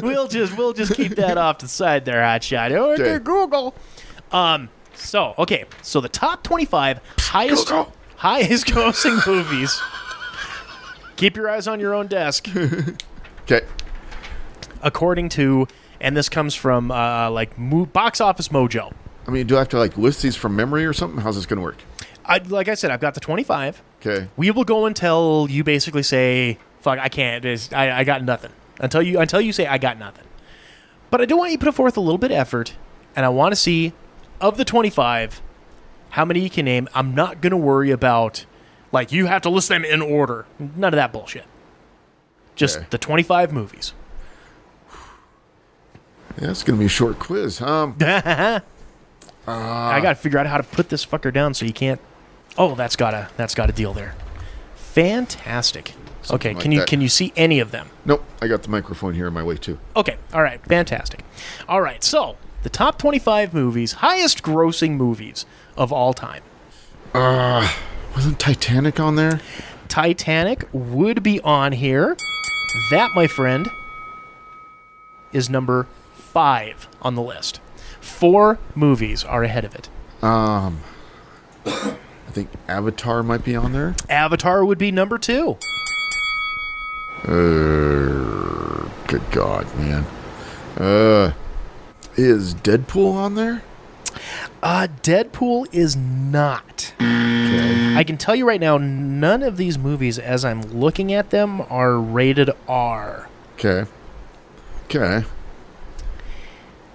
we'll just keep that off to the side there, hotshot. Okay, Google. So the top 25 highest grossing movies. Keep your eyes on your own desk. Okay. According to, and this comes from Box Office Mojo. I mean, do I have to list these from memory or something? How's this going to work? Like I said, I've got the 25. Okay. We will go until you basically say, "Fuck, I can't. I got nothing." Until you say, "I got nothing." But I do want you to put forth a little bit of effort, and I want to see, of the 25, how many you can name. I'm not going to worry about, you have to list them in order. None of that bullshit. Just the 25 movies. Yeah, it's going to be a short quiz. I got to figure out how to put this fucker down so you can't. Oh, that's got a deal there. Fantastic. Something Okay, like can you see any of them? Nope, I got the microphone here in my way too. Okay, all right, fantastic. All right, so the top 25 movies, highest grossing movies of all time. Wasn't Titanic on there? Titanic would be on here. That, my friend, is number 5 on the list. 4 movies are ahead of it. I think Avatar might be on there. Avatar would be number 2. Good God, man. Is Deadpool on there? Deadpool is not. Okay. I can tell you right now, none of these movies, as I'm looking at them, are rated R. Okay. Okay.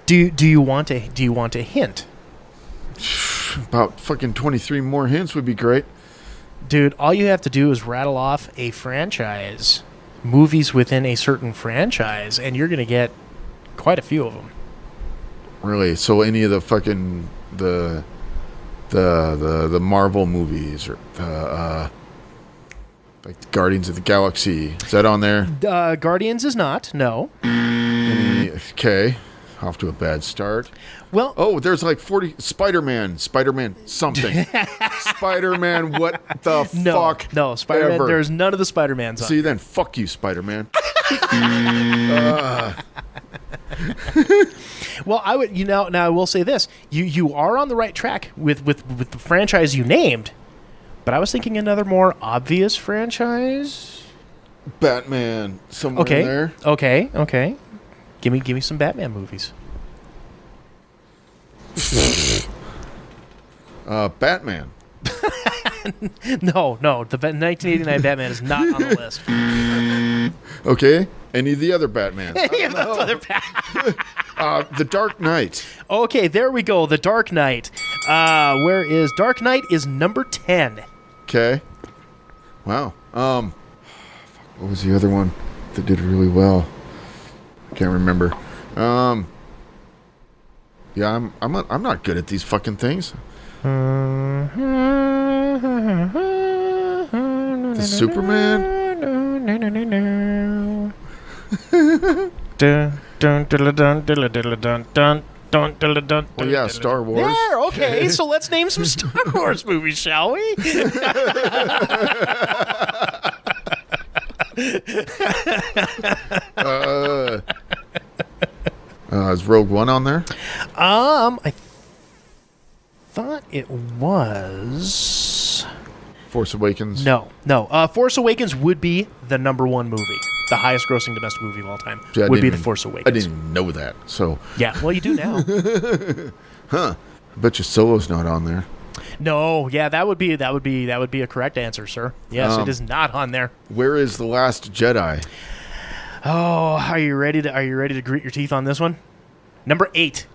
Do you want a hint? About fucking 23 more hints would be great. Dude, all you have to do is rattle off a franchise, movies within a certain franchise, and you're going to get quite a few of them. Really? So any of the fucking the Marvel movies or like Guardians of the Galaxy, is that on there? Guardians is not. No. Okay. Off to a bad start. Well, there's 40 Spider-Man something. Spider-Man, what the fuck? No, Spider-Man. Ever. There's none of the Spider-Mans on. See, then fuck you, Spider-Man. Well, I would. Now I will say this: you are on the right track with the franchise you named, but I was thinking another more obvious franchise. Batman, somewhere in there. Okay. Give me some Batman movies. Batman. No, the 1989 Batman is not on the list. Okay. Any of the other Batmans? The Dark Knight. Okay, there we go. The Dark Knight. Where is Dark Knight? Is number 10. Okay. Wow. What was the other one that did really well? Can't remember. Yeah, I'm not good at these fucking things. The Superman. Well, yeah, Star Wars. There, okay. So let's name some Star Wars movies, shall we? Was Rogue One on there? I thought it was. Force Awakens? No. Force Awakens would be the number one movie. The highest grossing domestic movie of all time Yeah, would be The Force Awakens. I didn't even know that. So Yeah, well, you do now. I bet you Solo's not on there. No, yeah, that would be a correct answer, sir. Yes, it is not on there. Where is The Last Jedi? Oh, are you ready to grit your teeth on this one? Number 8.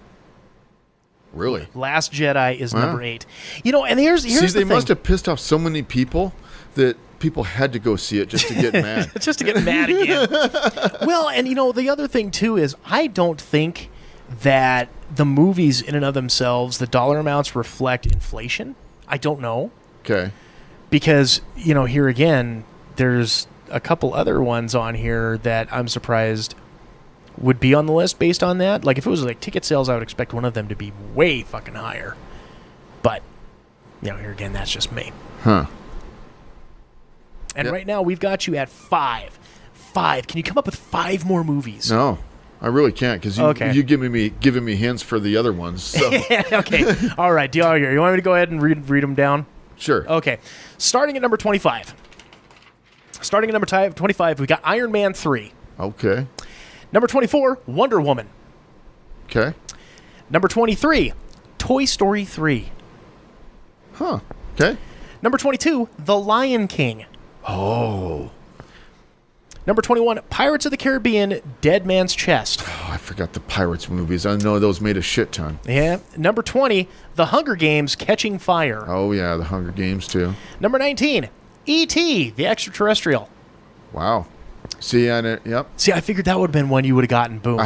Really? Last Jedi is Wow. number 8. You know, and here's See, the they thing. must have pissed off so many people that people had to go see it just to get mad. Just to get mad again. Well, and you know, the other thing too is I don't think that the movies in and of themselves, the dollar amounts reflect inflation. I don't know. Okay. Because, you know, here again, there's a couple other ones on here that I'm surprised would be on the list based on that. Like if it was like ticket sales, I would expect one of them to be way fucking higher. But, you know, here again, that's just me. Huh. And Yep. right now we've got you at 5. 5. Can you come up with 5 more movies? No, I really can't because you giving me hints for the other ones. So. Okay. All right. Deal here. You want me to go ahead and read them down? Sure. Okay. Starting at number 25. Starting at number 25, we got Iron Man 3. Okay. Number 24, Wonder Woman. Okay. Number 23, Toy Story 3. Huh. Okay. Number 22, The Lion King. Oh. Number 21, Pirates of the Caribbean, Dead Man's Chest. Oh, I forgot the Pirates movies. I know those made a shit ton. Yeah. Number 20, The Hunger Games, Catching Fire. Oh, yeah, the Hunger Games, too. Number 19, E.T., The Extraterrestrial. Wow. See, yep. See, I figured that would have been one you would have gotten. Boom.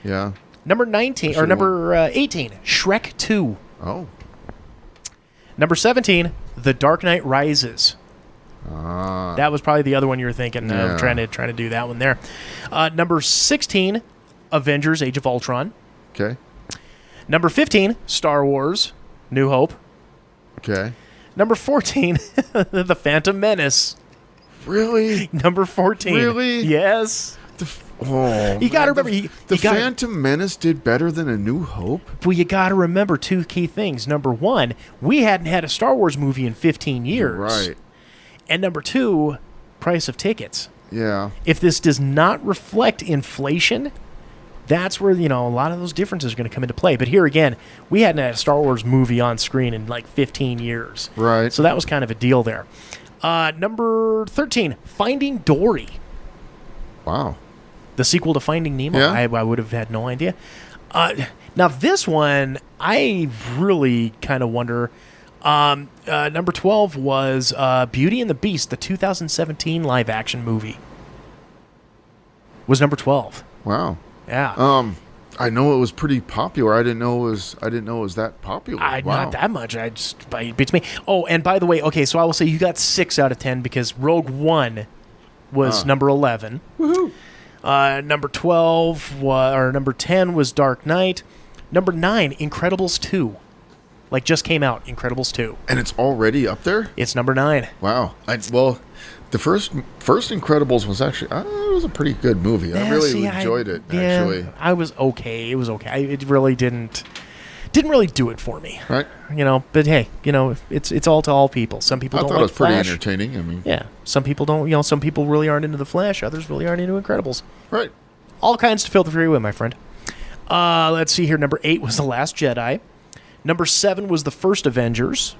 Yeah. Number 19, or number 18, Shrek 2. Oh. Number 17, The Dark Knight Rises. That was probably the other one you were thinking of, trying to do that one there. Number 16, Avengers: Age of Ultron. Okay. Number 15, Star Wars: New Hope. Okay. Number 14, The Phantom Menace. Really? Number 14. Really? Yes. You got to remember, the Phantom Menace did better than A New Hope. Well, you got to remember 2 key things. Number 1, we hadn't had a Star Wars movie in 15 years. Right. And number 2, price of tickets. Yeah. If this does not reflect inflation, that's where, you know, a lot of those differences are going to come into play. But here again, we hadn't had a Star Wars movie on screen in like 15 years. Right. So that was kind of a deal there. Number 13, Finding Dory. Wow. The sequel to Finding Nemo. Yeah. I would have had no idea. Now, this one, I really kind of wonder. Number 12 was Beauty and the Beast, the 2017 live-action movie. Was number 12. Wow. Yeah. I know it was pretty popular. I didn't know it was that popular. Wow. Not that much. It beats me. Oh, and by the way, okay, so I will say you got 6 out of 10 because Rogue One was number 11. Woohoo. Number 12 or number 10 was Dark Knight. Number 9, Incredibles 2. Like just came out, Incredibles 2. And it's already up there? It's number 9. Wow. The first Incredibles was actually it was a pretty good movie. I really enjoyed it. Actually, I was okay. It was okay. It really didn't really do it for me. Right. You know, but hey, you know, it's all to all people. Some people I don't thought like it was pretty Flash. entertaining. I mean, Yeah. Some people don't. You know, some people really aren't into the Flash. Others really aren't into Incredibles. right. All kinds to filter through with, my friend. Let's see here. Number 8 was The Last Jedi. Number 7 was The First Avengers.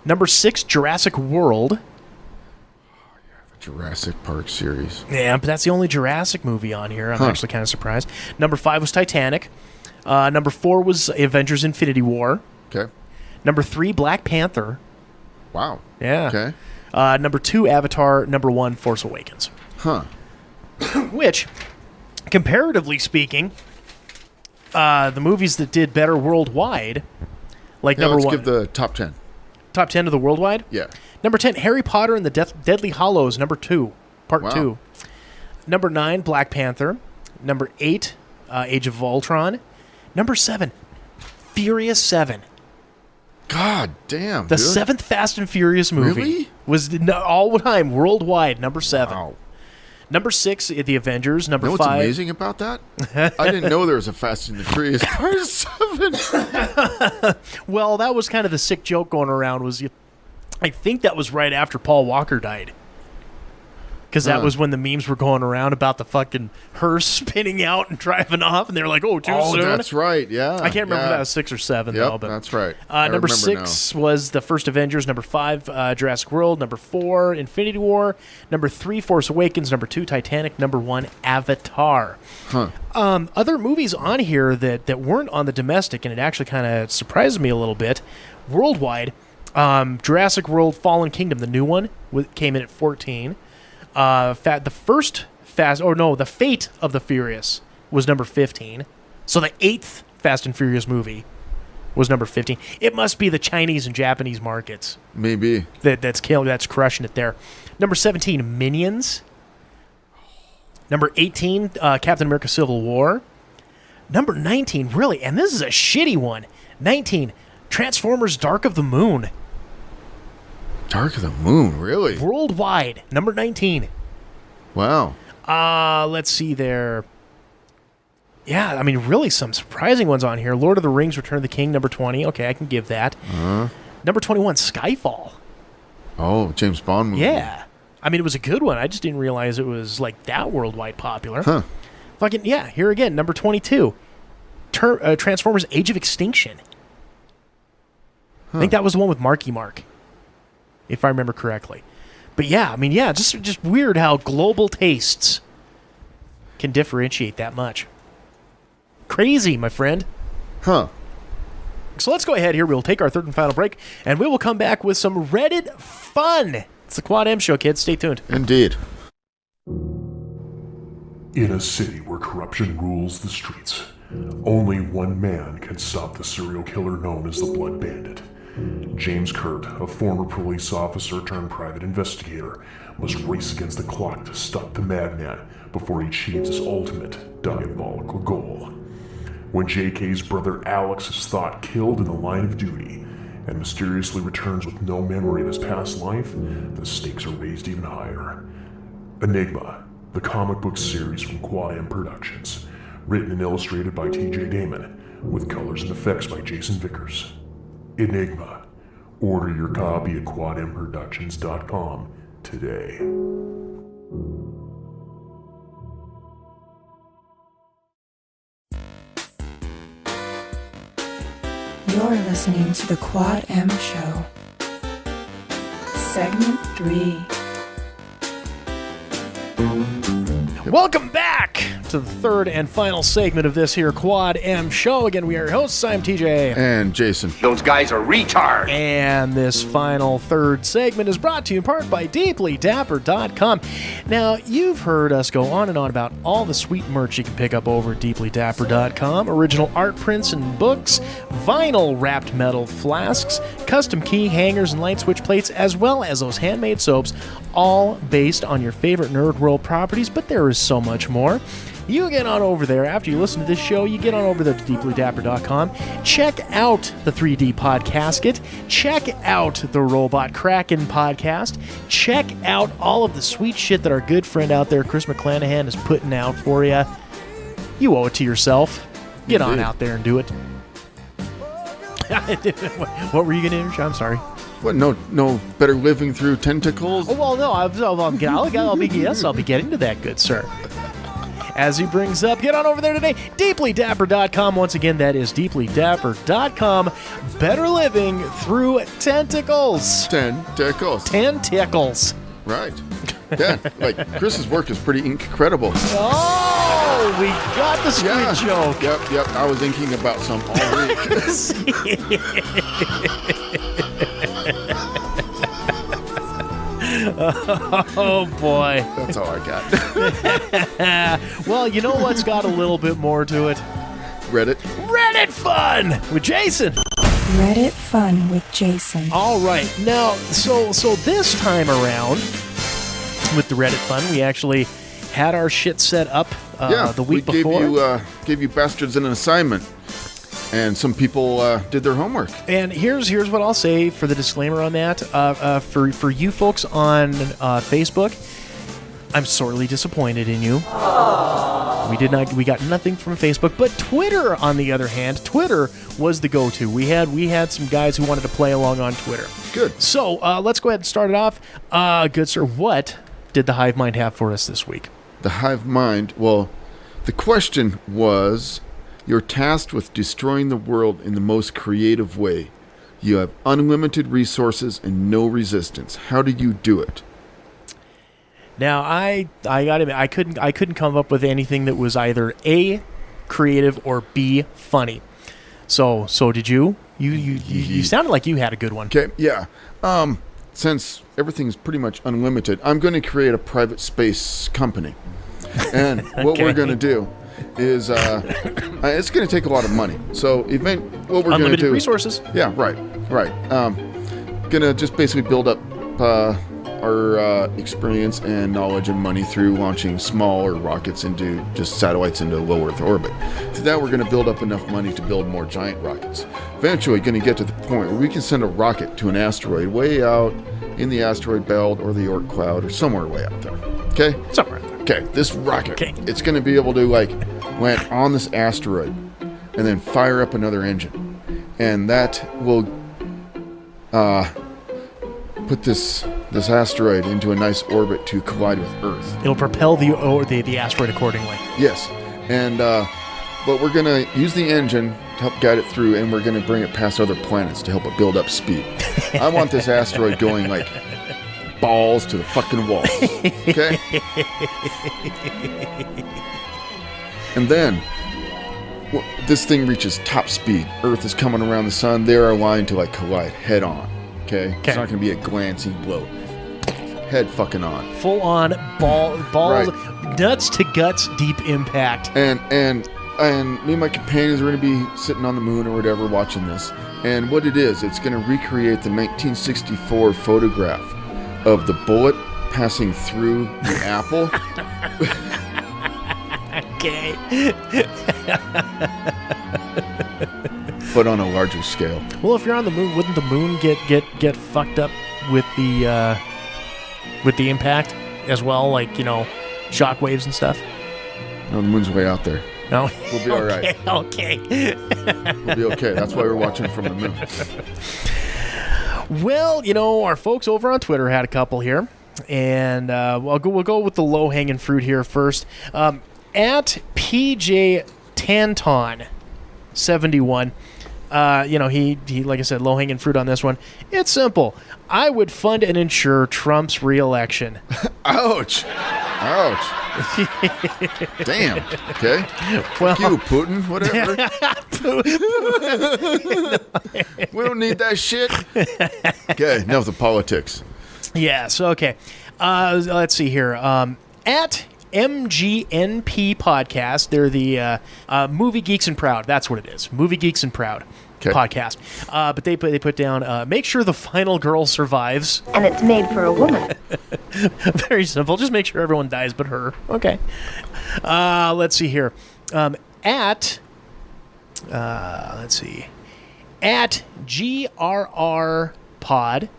Number 6, Jurassic World. Jurassic Park series. Yeah, but that's the only Jurassic movie on here. I'm actually kind of surprised. Number 5 was Titanic. Number 4 was Avengers: Infinity War. Okay. Number 3, Black Panther. Wow. Yeah. Okay. Number 2, Avatar. Number 1, Force Awakens. Huh. Which, comparatively speaking, the movies that did better worldwide, like number let's 1. give the top 10. Top 10 of the worldwide? Yeah. Number 10, Harry Potter and the Deathly Hallows, number 2, part 2. Number 9, Black Panther. Number 8, Age of Voltron. Number 7, Furious 7. God damn, The dude. 7th Fast and Furious movie Really? was all time worldwide, number 7. Wow. Number 6, The Avengers. Number You know what's 5. amazing about that? I didn't know there was a Fast and the Furious Part 7. Well, that was kind of the sick joke going around. I think that was right after Paul Walker died. Because that was when the memes were going around about the fucking hearse spinning out and driving off, and they were like, "Oh, too soon." Oh, that's right. Yeah, I can't remember if that was 6 or 7 Yep, though. But that's right. Number 6 was the first Avengers. Number 5, Jurassic World. Number 4, Infinity War. Number 3, Force Awakens. Number 2, Titanic. Number 1, Avatar. Other movies on here that weren't on the domestic, and it actually kind of surprised me a little bit. Worldwide, Jurassic World: Fallen Kingdom, the new one, came in at 14. The Fate of the Furious was number 15. So the 8th Fast and Furious movie was number 15. It must be the Chinese and Japanese markets. Maybe. That's crushing it there. Number 17, Minions. Number 18, Captain America: Civil War. Number 19, really, and this is a shitty one. 19, Transformers: Dark of the Moon. Dark of the Moon, really? Worldwide, number 19. Wow. Let's see there. Yeah, I mean, really some surprising ones on here. Lord of the Rings: Return of the King, number 20. Okay, I can give that. Number 21, Skyfall. Oh, James Bond movie. Yeah. I mean, it was a good one. I just didn't realize it was like that worldwide popular. Huh. Fucking, yeah, here again, number 22. Transformers: Age of Extinction. I think that was the one with Marky Mark, if I remember correctly. But yeah, I mean, yeah, just weird how global tastes can differentiate that much. Crazy, my friend. Huh. So let's go ahead here. We'll take our third and final break, and we will come back with some Reddit fun. It's the Quad M Show, kids. Stay tuned. Indeed. In a city where corruption rules the streets, only one man can stop the serial killer known as the Blood Bandit. James Kurt, a former police officer turned private investigator, must race against the clock to stop the madman before he achieves his ultimate diabolical goal. When JK's brother Alex is thought killed in the line of duty and mysteriously returns with no memory of his past life, the stakes are raised even higher. Enigma, the comic book series from Quad M Productions, written and illustrated by TJ Damon, with colors and effects by Jason Vickers. Enigma. Order your copy at quadmproductions.com today. You're listening to the Quad M Show. Segment 3. Welcome back to the third and final segment of this here Quad M Show. Again, we are your hosts. I'm TJ. And Jason. Those guys are retards. And this final third segment is brought to you in part by DeeplyDapper.com. Now, you've heard us go on and on about all the sweet merch you can pick up over at DeeplyDapper.com. Original art prints and books, vinyl wrapped metal flasks, custom key hangers and light switch plates, as well as those handmade soaps, all based on your favorite Nerd World properties, but there is so much more. You get on over there. After you listen to this show, you get on over there to DeeplyDapper.com. Check out the 3D Podcasket. Check out the Robot Kraken podcast. Check out all of the sweet shit that our good friend out there, Chris McClanahan, is putting out for you. You owe it to yourself. Get on out there and do it. What were you going to do? I'm sorry. What? No better living through tentacles? Oh, well, no. I'll be getting to that, good sir. As he brings up, get on over there today, DeeplyDapper.com. Once again, that is DeeplyDapper.com. Better living through tentacles. Tentacles. Right. Yeah, like Chris's work is pretty incredible. Oh, we got the street joke. Yep. I was thinking about some all week. Oh boy. That's all I got. Well, you know what's got a little bit more to it? Reddit fun with Jason. Reddit fun with Jason. All right. Now, so this time around with the Reddit fun, we actually had our shit set up the week before. We gave you bastards an assignment. And some people did their homework. And here's what I'll say for the disclaimer on that. For you folks on Facebook, I'm sorely disappointed in you. We got nothing from Facebook, but Twitter, on the other hand, Twitter was the go-to. We had some guys who wanted to play along on Twitter. Good. So let's go ahead and start it off. Good sir, what did the Hive Mind have for us this week? The Hive Mind, well, the question was, you're tasked with destroying the world in the most creative way. You have unlimited resources and no resistance. How do you do it? Now, I got to admit, I couldn't come up with anything that was either A, creative, or B, funny. So did you? You sounded like you had a good one. Okay, yeah. Since everything's pretty much unlimited, I'm going to create a private space company. And what we're going to do is it's going to take a lot of money. So what we're going to do... Unlimited resources. Yeah, right. Going to just basically build up our experience and knowledge and money through launching smaller rockets into just satellites into low Earth orbit. So now we're going to build up enough money to build more giant rockets. Eventually going to get to the point where we can send a rocket to an asteroid way out in the asteroid belt or the Oort cloud or somewhere way out there. Okay? Somewhere out there. Okay, this rocket, it's going to be able to land on this asteroid and then fire up another engine. And that will put this asteroid into a nice orbit to collide with Earth. It'll propel the asteroid accordingly. Yes, and but we're going to use the engine to help guide it through, and we're going to bring it past other planets to help it build up speed. I want this asteroid going balls to the fucking wall. Okay? And then this thing reaches top speed. Earth is coming around the sun. They're aligned to collide head on. Okay? It's not going to be a glancing blow. Head fucking on. Full on balls, Right. nuts to guts, deep impact. And me and my companions are going to be sitting on the moon or whatever watching this. And what it's going to recreate the 1964 photograph of the bullet passing through the apple. Okay. But on a larger scale. Well, if you're on the moon, wouldn't the moon get fucked up with the impact as well? Shockwaves and stuff? No, the moon's way out there. No? We'll be all right. Okay. We'll be okay. That's why we're watching from the moon. Well, our folks over on Twitter had a couple here, and we'll go with the low-hanging fruit here first. At PJ Tanton 71, he like I said, low-hanging fruit on this one. It's simple. I would fund and ensure Trump's re-election. Ouch. Damn. Okay. Well, Fuck you, Putin. Whatever. We don't need that shit. Okay, enough of the politics. Yeah, so okay. Let's see here. At MGNP Podcast, they're the Movie Geeks and Proud. That's what it is. Movie Geeks and Proud podcast. But they put down, make sure the final girl survives. And it's made for a woman. Very simple. Just make sure everyone dies but her. Okay. Let's see here. At GRR Pod,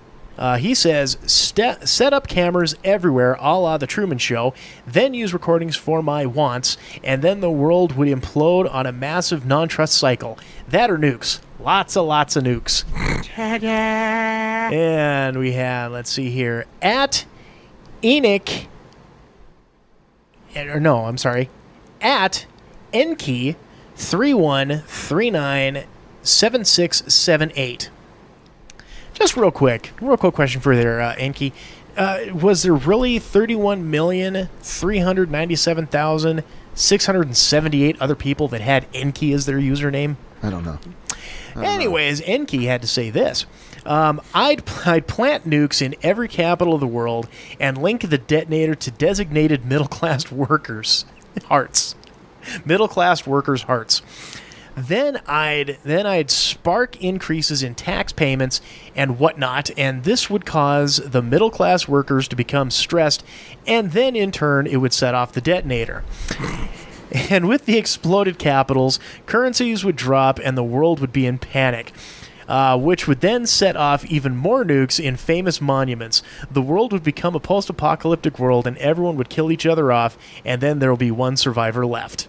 he says, set up cameras everywhere, a la The Truman Show, then use recordings for my wants, and then the world would implode on a massive non-trust cycle. That or nukes. Lots of nukes. And we have, let's see here, at Enoch, at Enki 31397678. Just real quick question for there, Enki. Was there really 31,397,678 other people that had Enki as their username? I don't know. Anyways, Enki had to say this. I'd plant nukes in every capital of the world and link the detonator to designated middle-class workers' hearts. Middle-class workers' hearts. Then I'd spark increases in tax payments and whatnot, and this would cause the middle-class workers to become stressed, and then in turn it would set off the detonator. And with the exploded capitals, currencies would drop and the world would be in panic. which would then set off even more nukes in famous monuments. The world would become a post-apocalyptic world, and everyone would kill each other off, and then there will be one survivor left.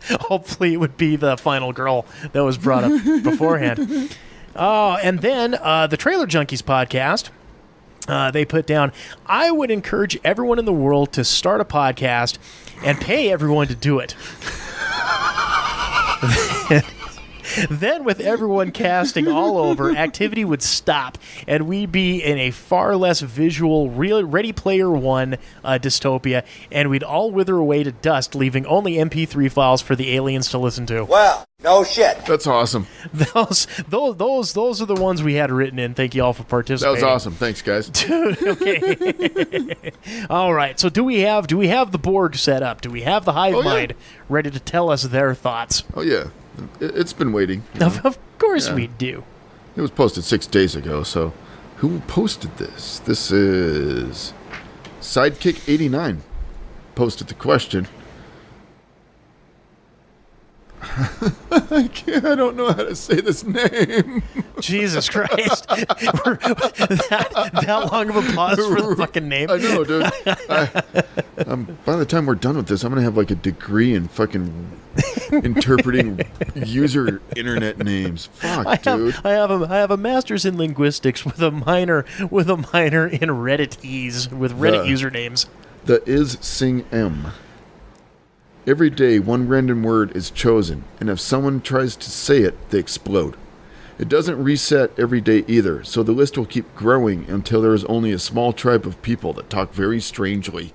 Hopefully it would be the final girl that was brought up beforehand. Oh, and then the Trailer Junkies podcast, they put down, I would encourage everyone in the world to start a podcast and pay everyone to do it. Then, with everyone casting all over, activity would stop, and we'd be in a far less visual, real Ready Player One dystopia, and we'd all wither away to dust, leaving only MP3 files for the aliens to listen to. Well, no shit. That's awesome. Those are the ones we had written in. Thank you all for participating. That was awesome. Thanks, guys. Dude, okay. All right. So do we have the board set up? Do we have the hive mind ready to tell us their thoughts? Oh, yeah. It's been waiting. Of course we do. It was posted 6 days ago, so who posted this? This is Sidekick89 posted the question. I don't know how to say this name. Jesus Christ. that long of a pause for the fucking name? I know, dude. By the time we're done with this, I'm going to have like a degree in fucking interpreting user internet names. Fuck, dude. I have a master's in linguistics with a minor in Redditese with Reddit usernames. The is sing M. Every day, one random word is chosen, and if someone tries to say it, they explode. It doesn't reset every day either, so the list will keep growing until there is only a small tribe of people that talk very strangely.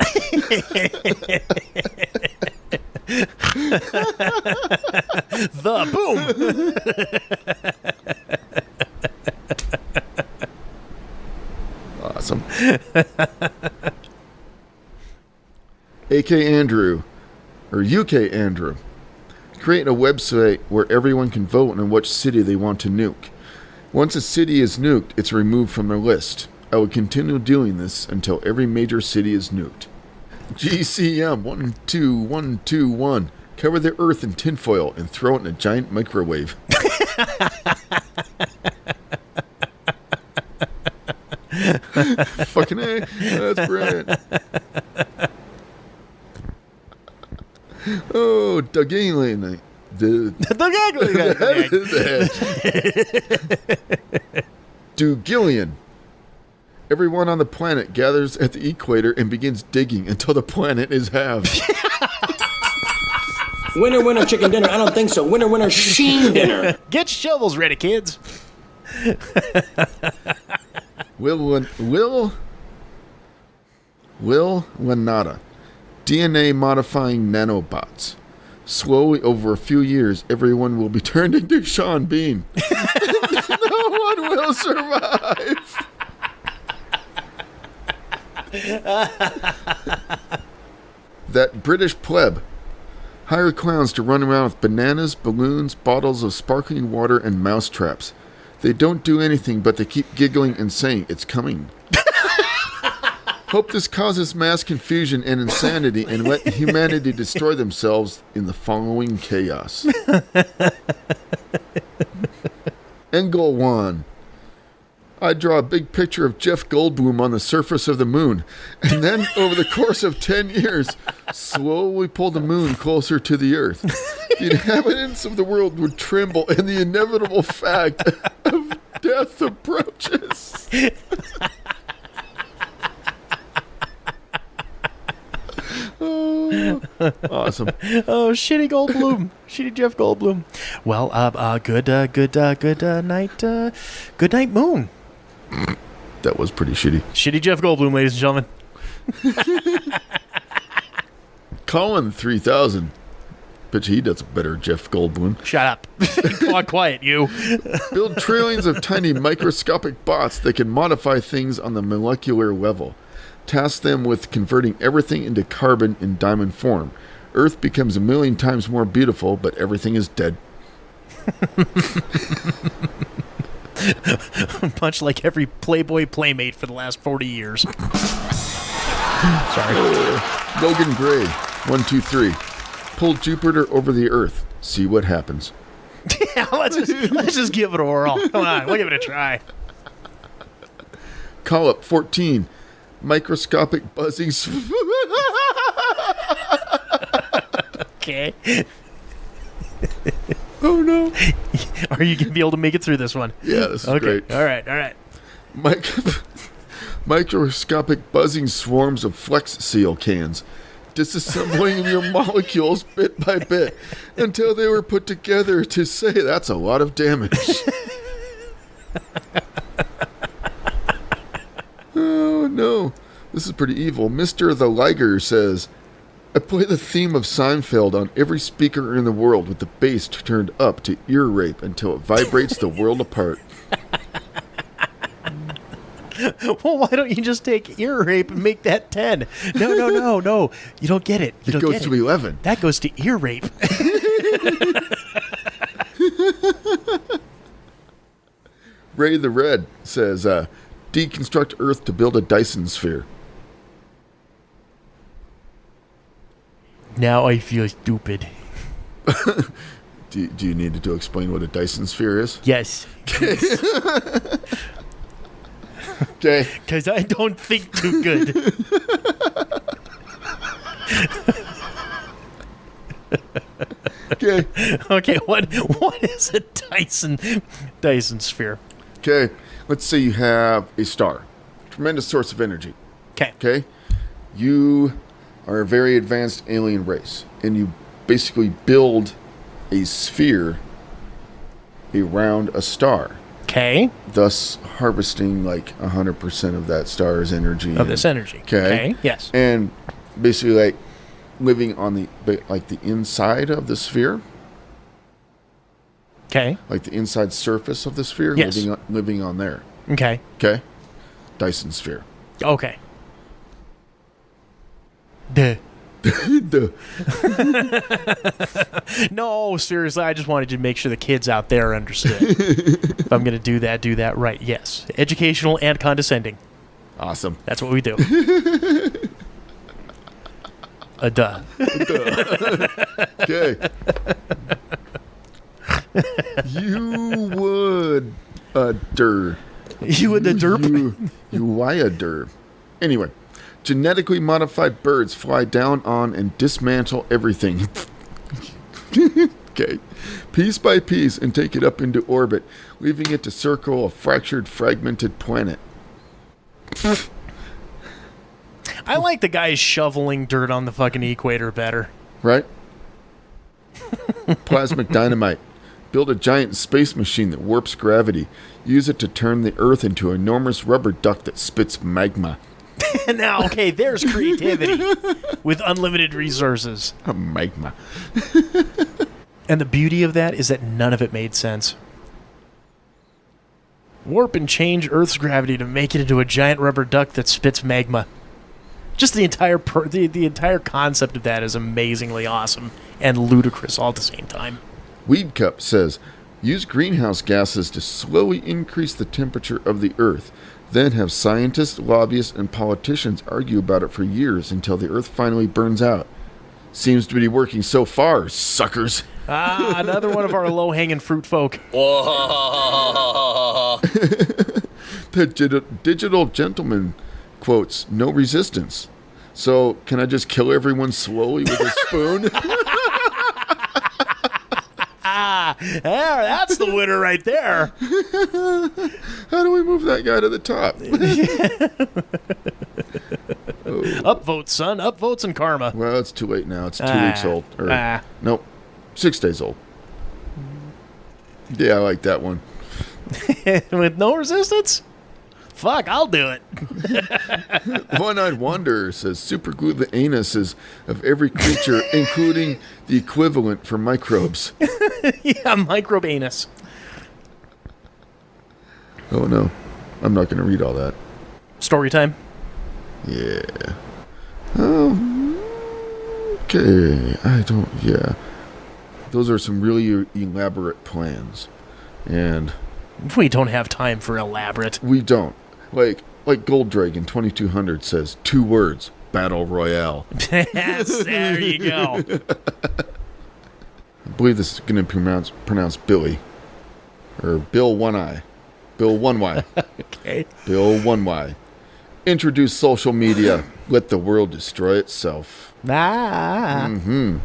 The boom! Awesome. AK Andrew. Or UK Andrew. Create a website where everyone can vote on which city they want to nuke. Once a city is nuked, it's removed from the list. I will continue doing this until every major city is nuked. GCM 12121. Cover the earth in tinfoil and throw it in a giant microwave. Fucking A. That's brilliant. Oh, Doug Ainley. Dugillion. Everyone on the planet gathers at the equator and begins digging until the planet is halved. Winner, winner, chicken dinner. I don't think so. Winner, winner, sheen dinner. Get shovels ready, kids. Will Lanata. DNA modifying nanobots. Slowly, over a few years, everyone will be turned into Sean Bean. No one will survive. That British pleb. Hire clowns to run around with bananas, balloons, bottles of sparkling water, and mouse traps. They don't do anything, but they keep giggling and saying, "It's coming." Hope this causes mass confusion and insanity and let humanity destroy themselves in the following chaos. Engel 1. I draw a big picture of Jeff Goldblum on the surface of the moon, and then, over the course of 10 years, slowly pull the moon closer to the earth. The inhabitants of the world would tremble, and the inevitable fact of death approaches. Oh, awesome. Oh, shitty Goldblum. Shitty Jeff Goldblum. Well, good night, Moon. That was pretty shitty. Shitty Jeff Goldblum, ladies and gentlemen. Colin 3000. Bet he does a better Jeff Goldblum. Shut up. Quiet, you. Build trillions of tiny microscopic bots that can modify things on the molecular level. Task them with converting everything into carbon in diamond form. Earth becomes 1,000,000 times more beautiful, but everything is dead. Much like every Playboy Playmate for the last 40 years. Sorry. Logan Gray, 123. Pull Jupiter over the Earth. See what happens. Yeah, let's just give it a whirl. Come on, we'll give it a try. Call up 14. Microscopic buzzing. Okay. Oh no. Are you going to be able to make it through this one? Yeah, this is okay. great. All right. Microscopic buzzing swarms of Flex Seal cans, disassembling your molecules bit by bit until they were put together to say that's a lot of damage. Oh no, this is pretty evil. Mr. The Liger says, I play the theme of Seinfeld on every speaker in the world with the bass turned up to ear rape until it vibrates the world apart. Well, why don't you just take ear rape and make that 10? No. You don't get it. It goes to 11. That goes to ear rape. Ray the Red says, deconstruct Earth to build a Dyson sphere. Now I feel stupid. Do you need to explain what a Dyson sphere is? Yes. Okay. Because I don't think too good. Okay. Okay, what is a Dyson sphere? Okay. Let's say you have a star. Tremendous source of energy. Okay. Okay. You are a very advanced alien race, and you basically build a sphere around a star. Okay. Thus harvesting like 100% of that star's energy. Of this energy. Okay. Yes. And basically like living on the inside of the sphere. Okay. Like the inside surface of the sphere. Yes. Living on there. Okay. Okay. Dyson sphere. Okay. Duh. Duh. No, seriously, I just wanted to make sure the kids out there understood. If I'm going to do that right. Yes. Educational and condescending. Awesome. That's what we do. Duh. Okay. You would der. You would the derp. You why-a-der. Anyway, genetically modified birds fly down on and dismantle everything. Okay. Piece by piece and take it up into orbit, leaving it to circle a fractured, fragmented planet. I like the guys shoveling dirt on the fucking equator better. Right? Plasmic dynamite. Build a giant space machine that warps gravity. Use it to turn the Earth into an enormous rubber duck that spits magma. Now, okay, there's creativity with unlimited resources. Magma. And the beauty of that is that none of it made sense. Warp and change Earth's gravity to make it into a giant rubber duck that spits magma. Just the entire the entire concept of that is amazingly awesome and ludicrous all at the same time. Weed Cup says, use greenhouse gases to slowly increase the temperature of the Earth. Then have scientists, lobbyists, and politicians argue about it for years until the Earth finally burns out. Seems to be working so far, suckers. Ah, another one of our low-hanging fruit folk. The digital gentleman quotes, no resistance. So, can I just kill everyone slowly with a spoon? There, that's the winner right there. How do we move that guy to the top? Upvotes, son. Upvotes and karma. Well, it's too late now. It's 2 weeks old. Nope. 6 days old. Yeah, I like that one. With no resistance? Fuck, I'll do it. One-Eyed Wanderer says, superglue the anuses of every creature, including the equivalent for microbes. Yeah, microbe anus. Oh, no. I'm not going to read all that. Story time? Yeah. Oh, okay. Yeah. Those are some really elaborate plans. And we don't have time for elaborate. We don't. Like Gold Dragon 2200 says, 2 words, Battle Royale. Yes, there you go. believe this is going to be pronounced Billy. Or Bill One Eye. Bill One Y. Okay. Bill One Y. Introduce social media. Let the world destroy itself. Ah. Mm-hmm.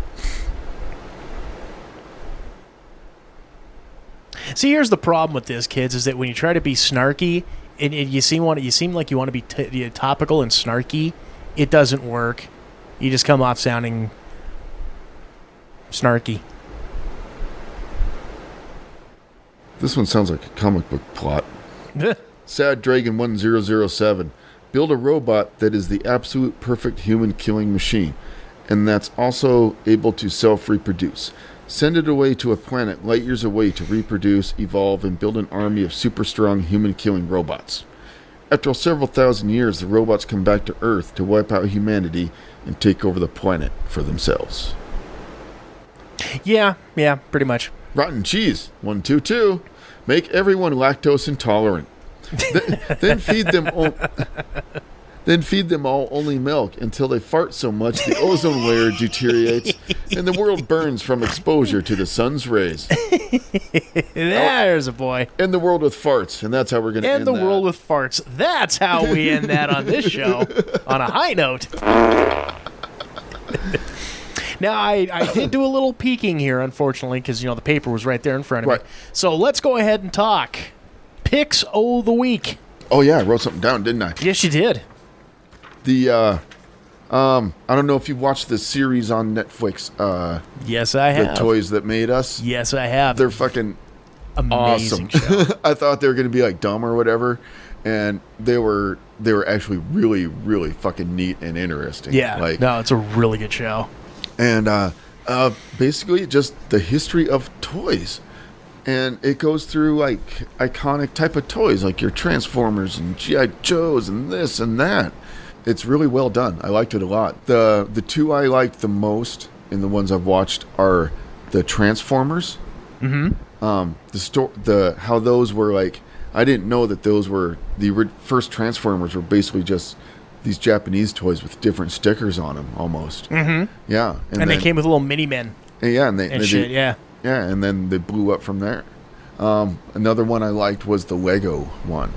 See, here's the problem with this, kids, is that when you try to be snarky, and you seem like you want to be topical and snarky, it doesn't work. You just come off sounding snarky. This one sounds like a comic book plot. Sad Dragon 1007. Build a robot that is the absolute perfect human killing machine, and that's also able to self-reproduce. Send it away to a planet light years away to reproduce, evolve, and build an army of super strong human killing robots. After several thousand years, the robots come back to Earth to wipe out humanity and take over the planet for themselves. Yeah, pretty much. Rotten cheese 122. Make everyone lactose intolerant. Then feed them all only milk until they fart so much the ozone layer deteriorates and the world burns from exposure to the sun's rays. There's a boy. End the world with farts, and that's how we're going to end the that. world with farts. That's how we end that on this show. On a high note. Now, I did do a little peeking here, unfortunately, because, the paper was right there in front of me. So let's go ahead and talk. Picks of the week. Oh, yeah, I wrote something down, didn't I? Yes, you did. I don't know if you watched the series on Netflix. Yes, I have. The Toys That Made Us. Yes, I have. They're fucking amazing awesome. Show. I thought they were going to be like dumb or whatever, and they were actually really, really fucking neat and interesting. Yeah, no, it's a really good show. And basically just the history of toys. And it goes through like iconic type of toys, like your Transformers and G.I. Joes and this and that. It's really well done. I liked it a lot. The two I liked the most in the ones I've watched are the Transformers. Mm-hmm. How those were like, I didn't know that those were the first Transformers were basically just these Japanese toys with different stickers on them almost. Mm-hmm. Yeah. And they came with little mini men. Yeah, and they shit, yeah. Yeah, and then they blew up from there. Another one I liked was the Lego one.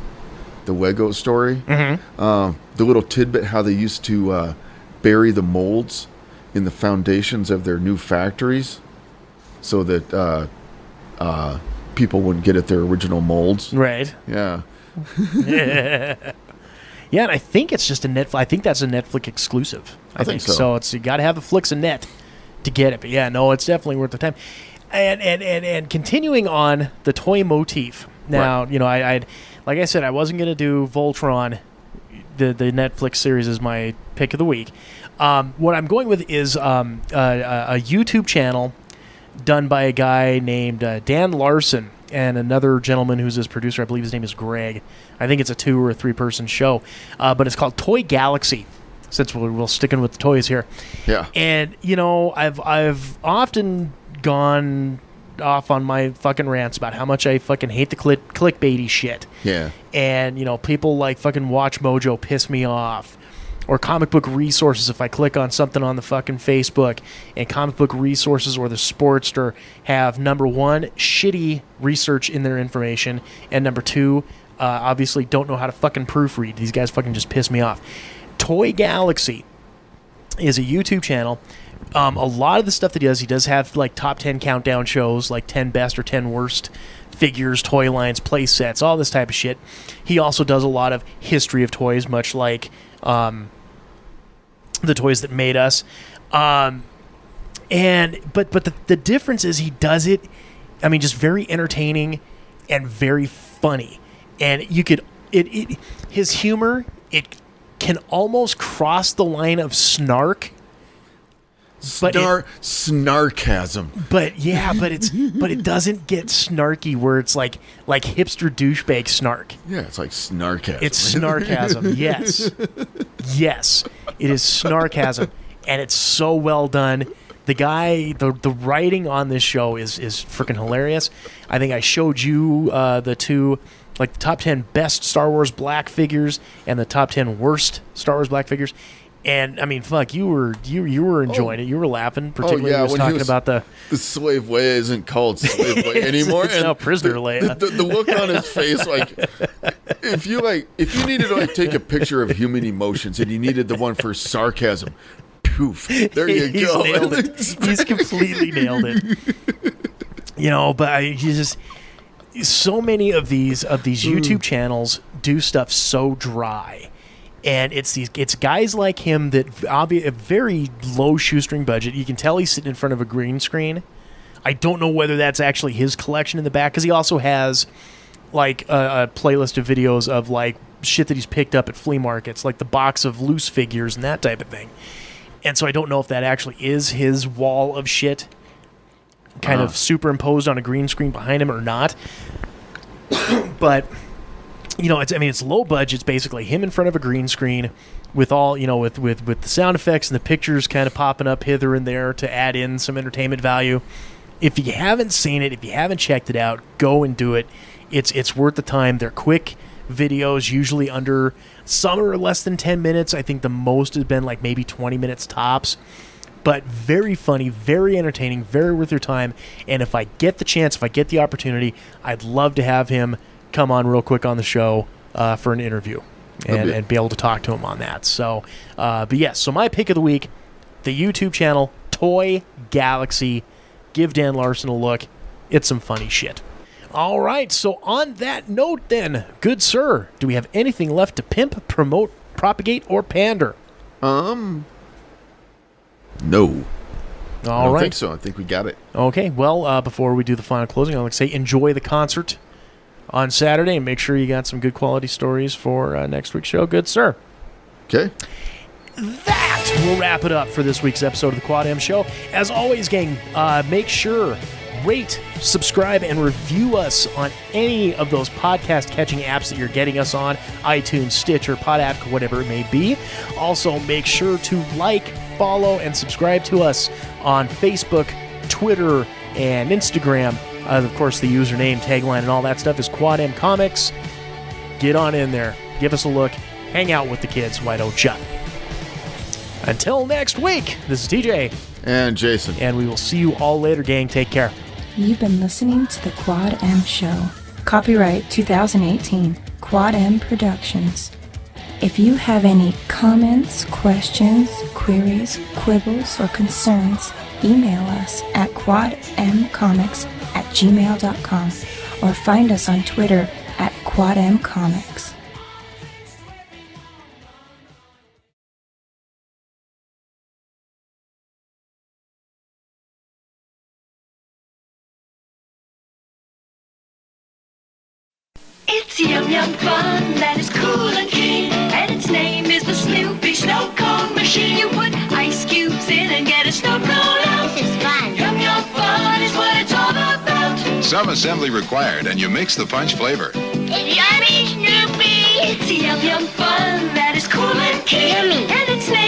The Lego story. Mm-hmm. The little tidbit how they used to bury the molds in the foundations of their new factories so that people wouldn't get at their original molds. Right. Yeah. Yeah, and I think it's just I think that's a Netflix exclusive. I think so. So you got to have the Flix and Net to get it. But yeah, no, it's definitely worth the time. And continuing on the toy motif. Now, I like I said, I wasn't going to do Voltron. The Netflix series is my pick of the week. What I'm going with is a YouTube channel done by a guy named Dan Larson and another gentleman who's his producer. I believe his name is Greg. I think it's a 2 or 3 person show, but it's called Toy Galaxy. Since we're sticking with the toys here, yeah. And I've often gone off on my fucking rants about how much I fucking hate the clickbaity shit. Yeah. And people like fucking Watch Mojo piss me off. Or comic book resources, if I click on something on the fucking Facebook, and comic book resources or the Sportster have, number one, shitty research in their information, and number two, obviously don't know how to fucking proofread. These guys fucking just piss me off. Toy Galaxy is a YouTube channel. A lot of the stuff that he does have like top 10 countdown shows, like 10 best or 10 worst figures, toy lines, play sets, all this type of shit. He also does a lot of history of toys, much like the Toys That Made Us. But the difference is he does it, just very entertaining and very funny. And you could his humor, it can almost cross the line of snark. Snar-casm. But it doesn't get snarky where it's like hipster douchebag snark. Yeah, it's like snar-casm. It's snar-casm. Yes. Yes. It is snar-casm. And it's so well done. The guy, the writing on this show is freaking hilarious. I think I showed you the two, like the top 10 best Star Wars black figures and the top 10 worst Star Wars black figures. And I mean, fuck, you were enjoying it. You were laughing, particularly when he was talking about the slave Leia isn't called slave Leia anymore. It's now prisoner Leia. The look on his face, like if you needed to take a picture of human emotions and you needed the one for sarcasm, poof, there you go. Nailed it. He's completely nailed it. But he's just so many of these YouTube channels do stuff so dry. And it's guys like him that a very low shoestring budget. You can tell he's sitting in front of a green screen. I don't know whether that's actually his collection in the back, because he also has like a playlist of videos of like shit that he's picked up at flea markets, like the box of loose figures and that type of thing. And so I don't know if that actually is his wall of shit kind of superimposed on a green screen behind him or not. But it's low budget. It's basically him in front of a green screen with all, with the sound effects and the pictures kind of popping up hither and there to add in some entertainment value. If you haven't seen it, if you haven't checked it out, go and do it. It's worth the time. They're quick videos, usually under, some are less than 10 minutes. I think the most has been like maybe 20 minutes tops. But very funny, very entertaining, very worth your time. And if I get the chance, if I get the opportunity, I'd love to have him come on real quick on the show for an interview and be able to talk to him on that. So, but yes, so my pick of the week, the YouTube channel, Toy Galaxy. Give Dan Larson a look. It's some funny shit. All right, so on that note then, good sir, do we have anything left to pimp, promote, propagate, or pander? No. All I don't right. think so. I think we got it. Okay, well, before we do the final closing, I'd like to say enjoy the concert on Saturday and make sure you got some good quality stories for next week's show. Good sir. Okay. That will wrap it up for this week's episode of the Quad M Show. As always, gang, make sure, rate, subscribe, and review us on any of those podcast catching apps that you're getting us on, iTunes, Stitcher, Podapp, whatever it may be. Also, make sure to like, follow, and subscribe to us on Facebook, Twitter, and Instagram. Of course, the username, tagline, and all that stuff is Quad M Comics. Get on in there. Give us a look. Hang out with the kids. Why don't you? Until next week, this is TJ. And Jason. And we will see you all later, gang. Take care. You've been listening to the Quad M Show. Copyright 2018. Quad M Productions. If you have any comments, questions, queries, quibbles, or concerns, email us at quadmcomics@gmail.com or find us on Twitter at quadmcomics. It's yum yum fun that is cool and keen, and its name is the Snoopy Snow Cone Machine. You put ice cubes in and get a snow cone out. This is fun. Yum yum fun is what it's all about. Some assembly required, and you mix the punch flavor. It's yummy, Snoopy. It's yum yum fun that is cool and keen, Yummy. and its name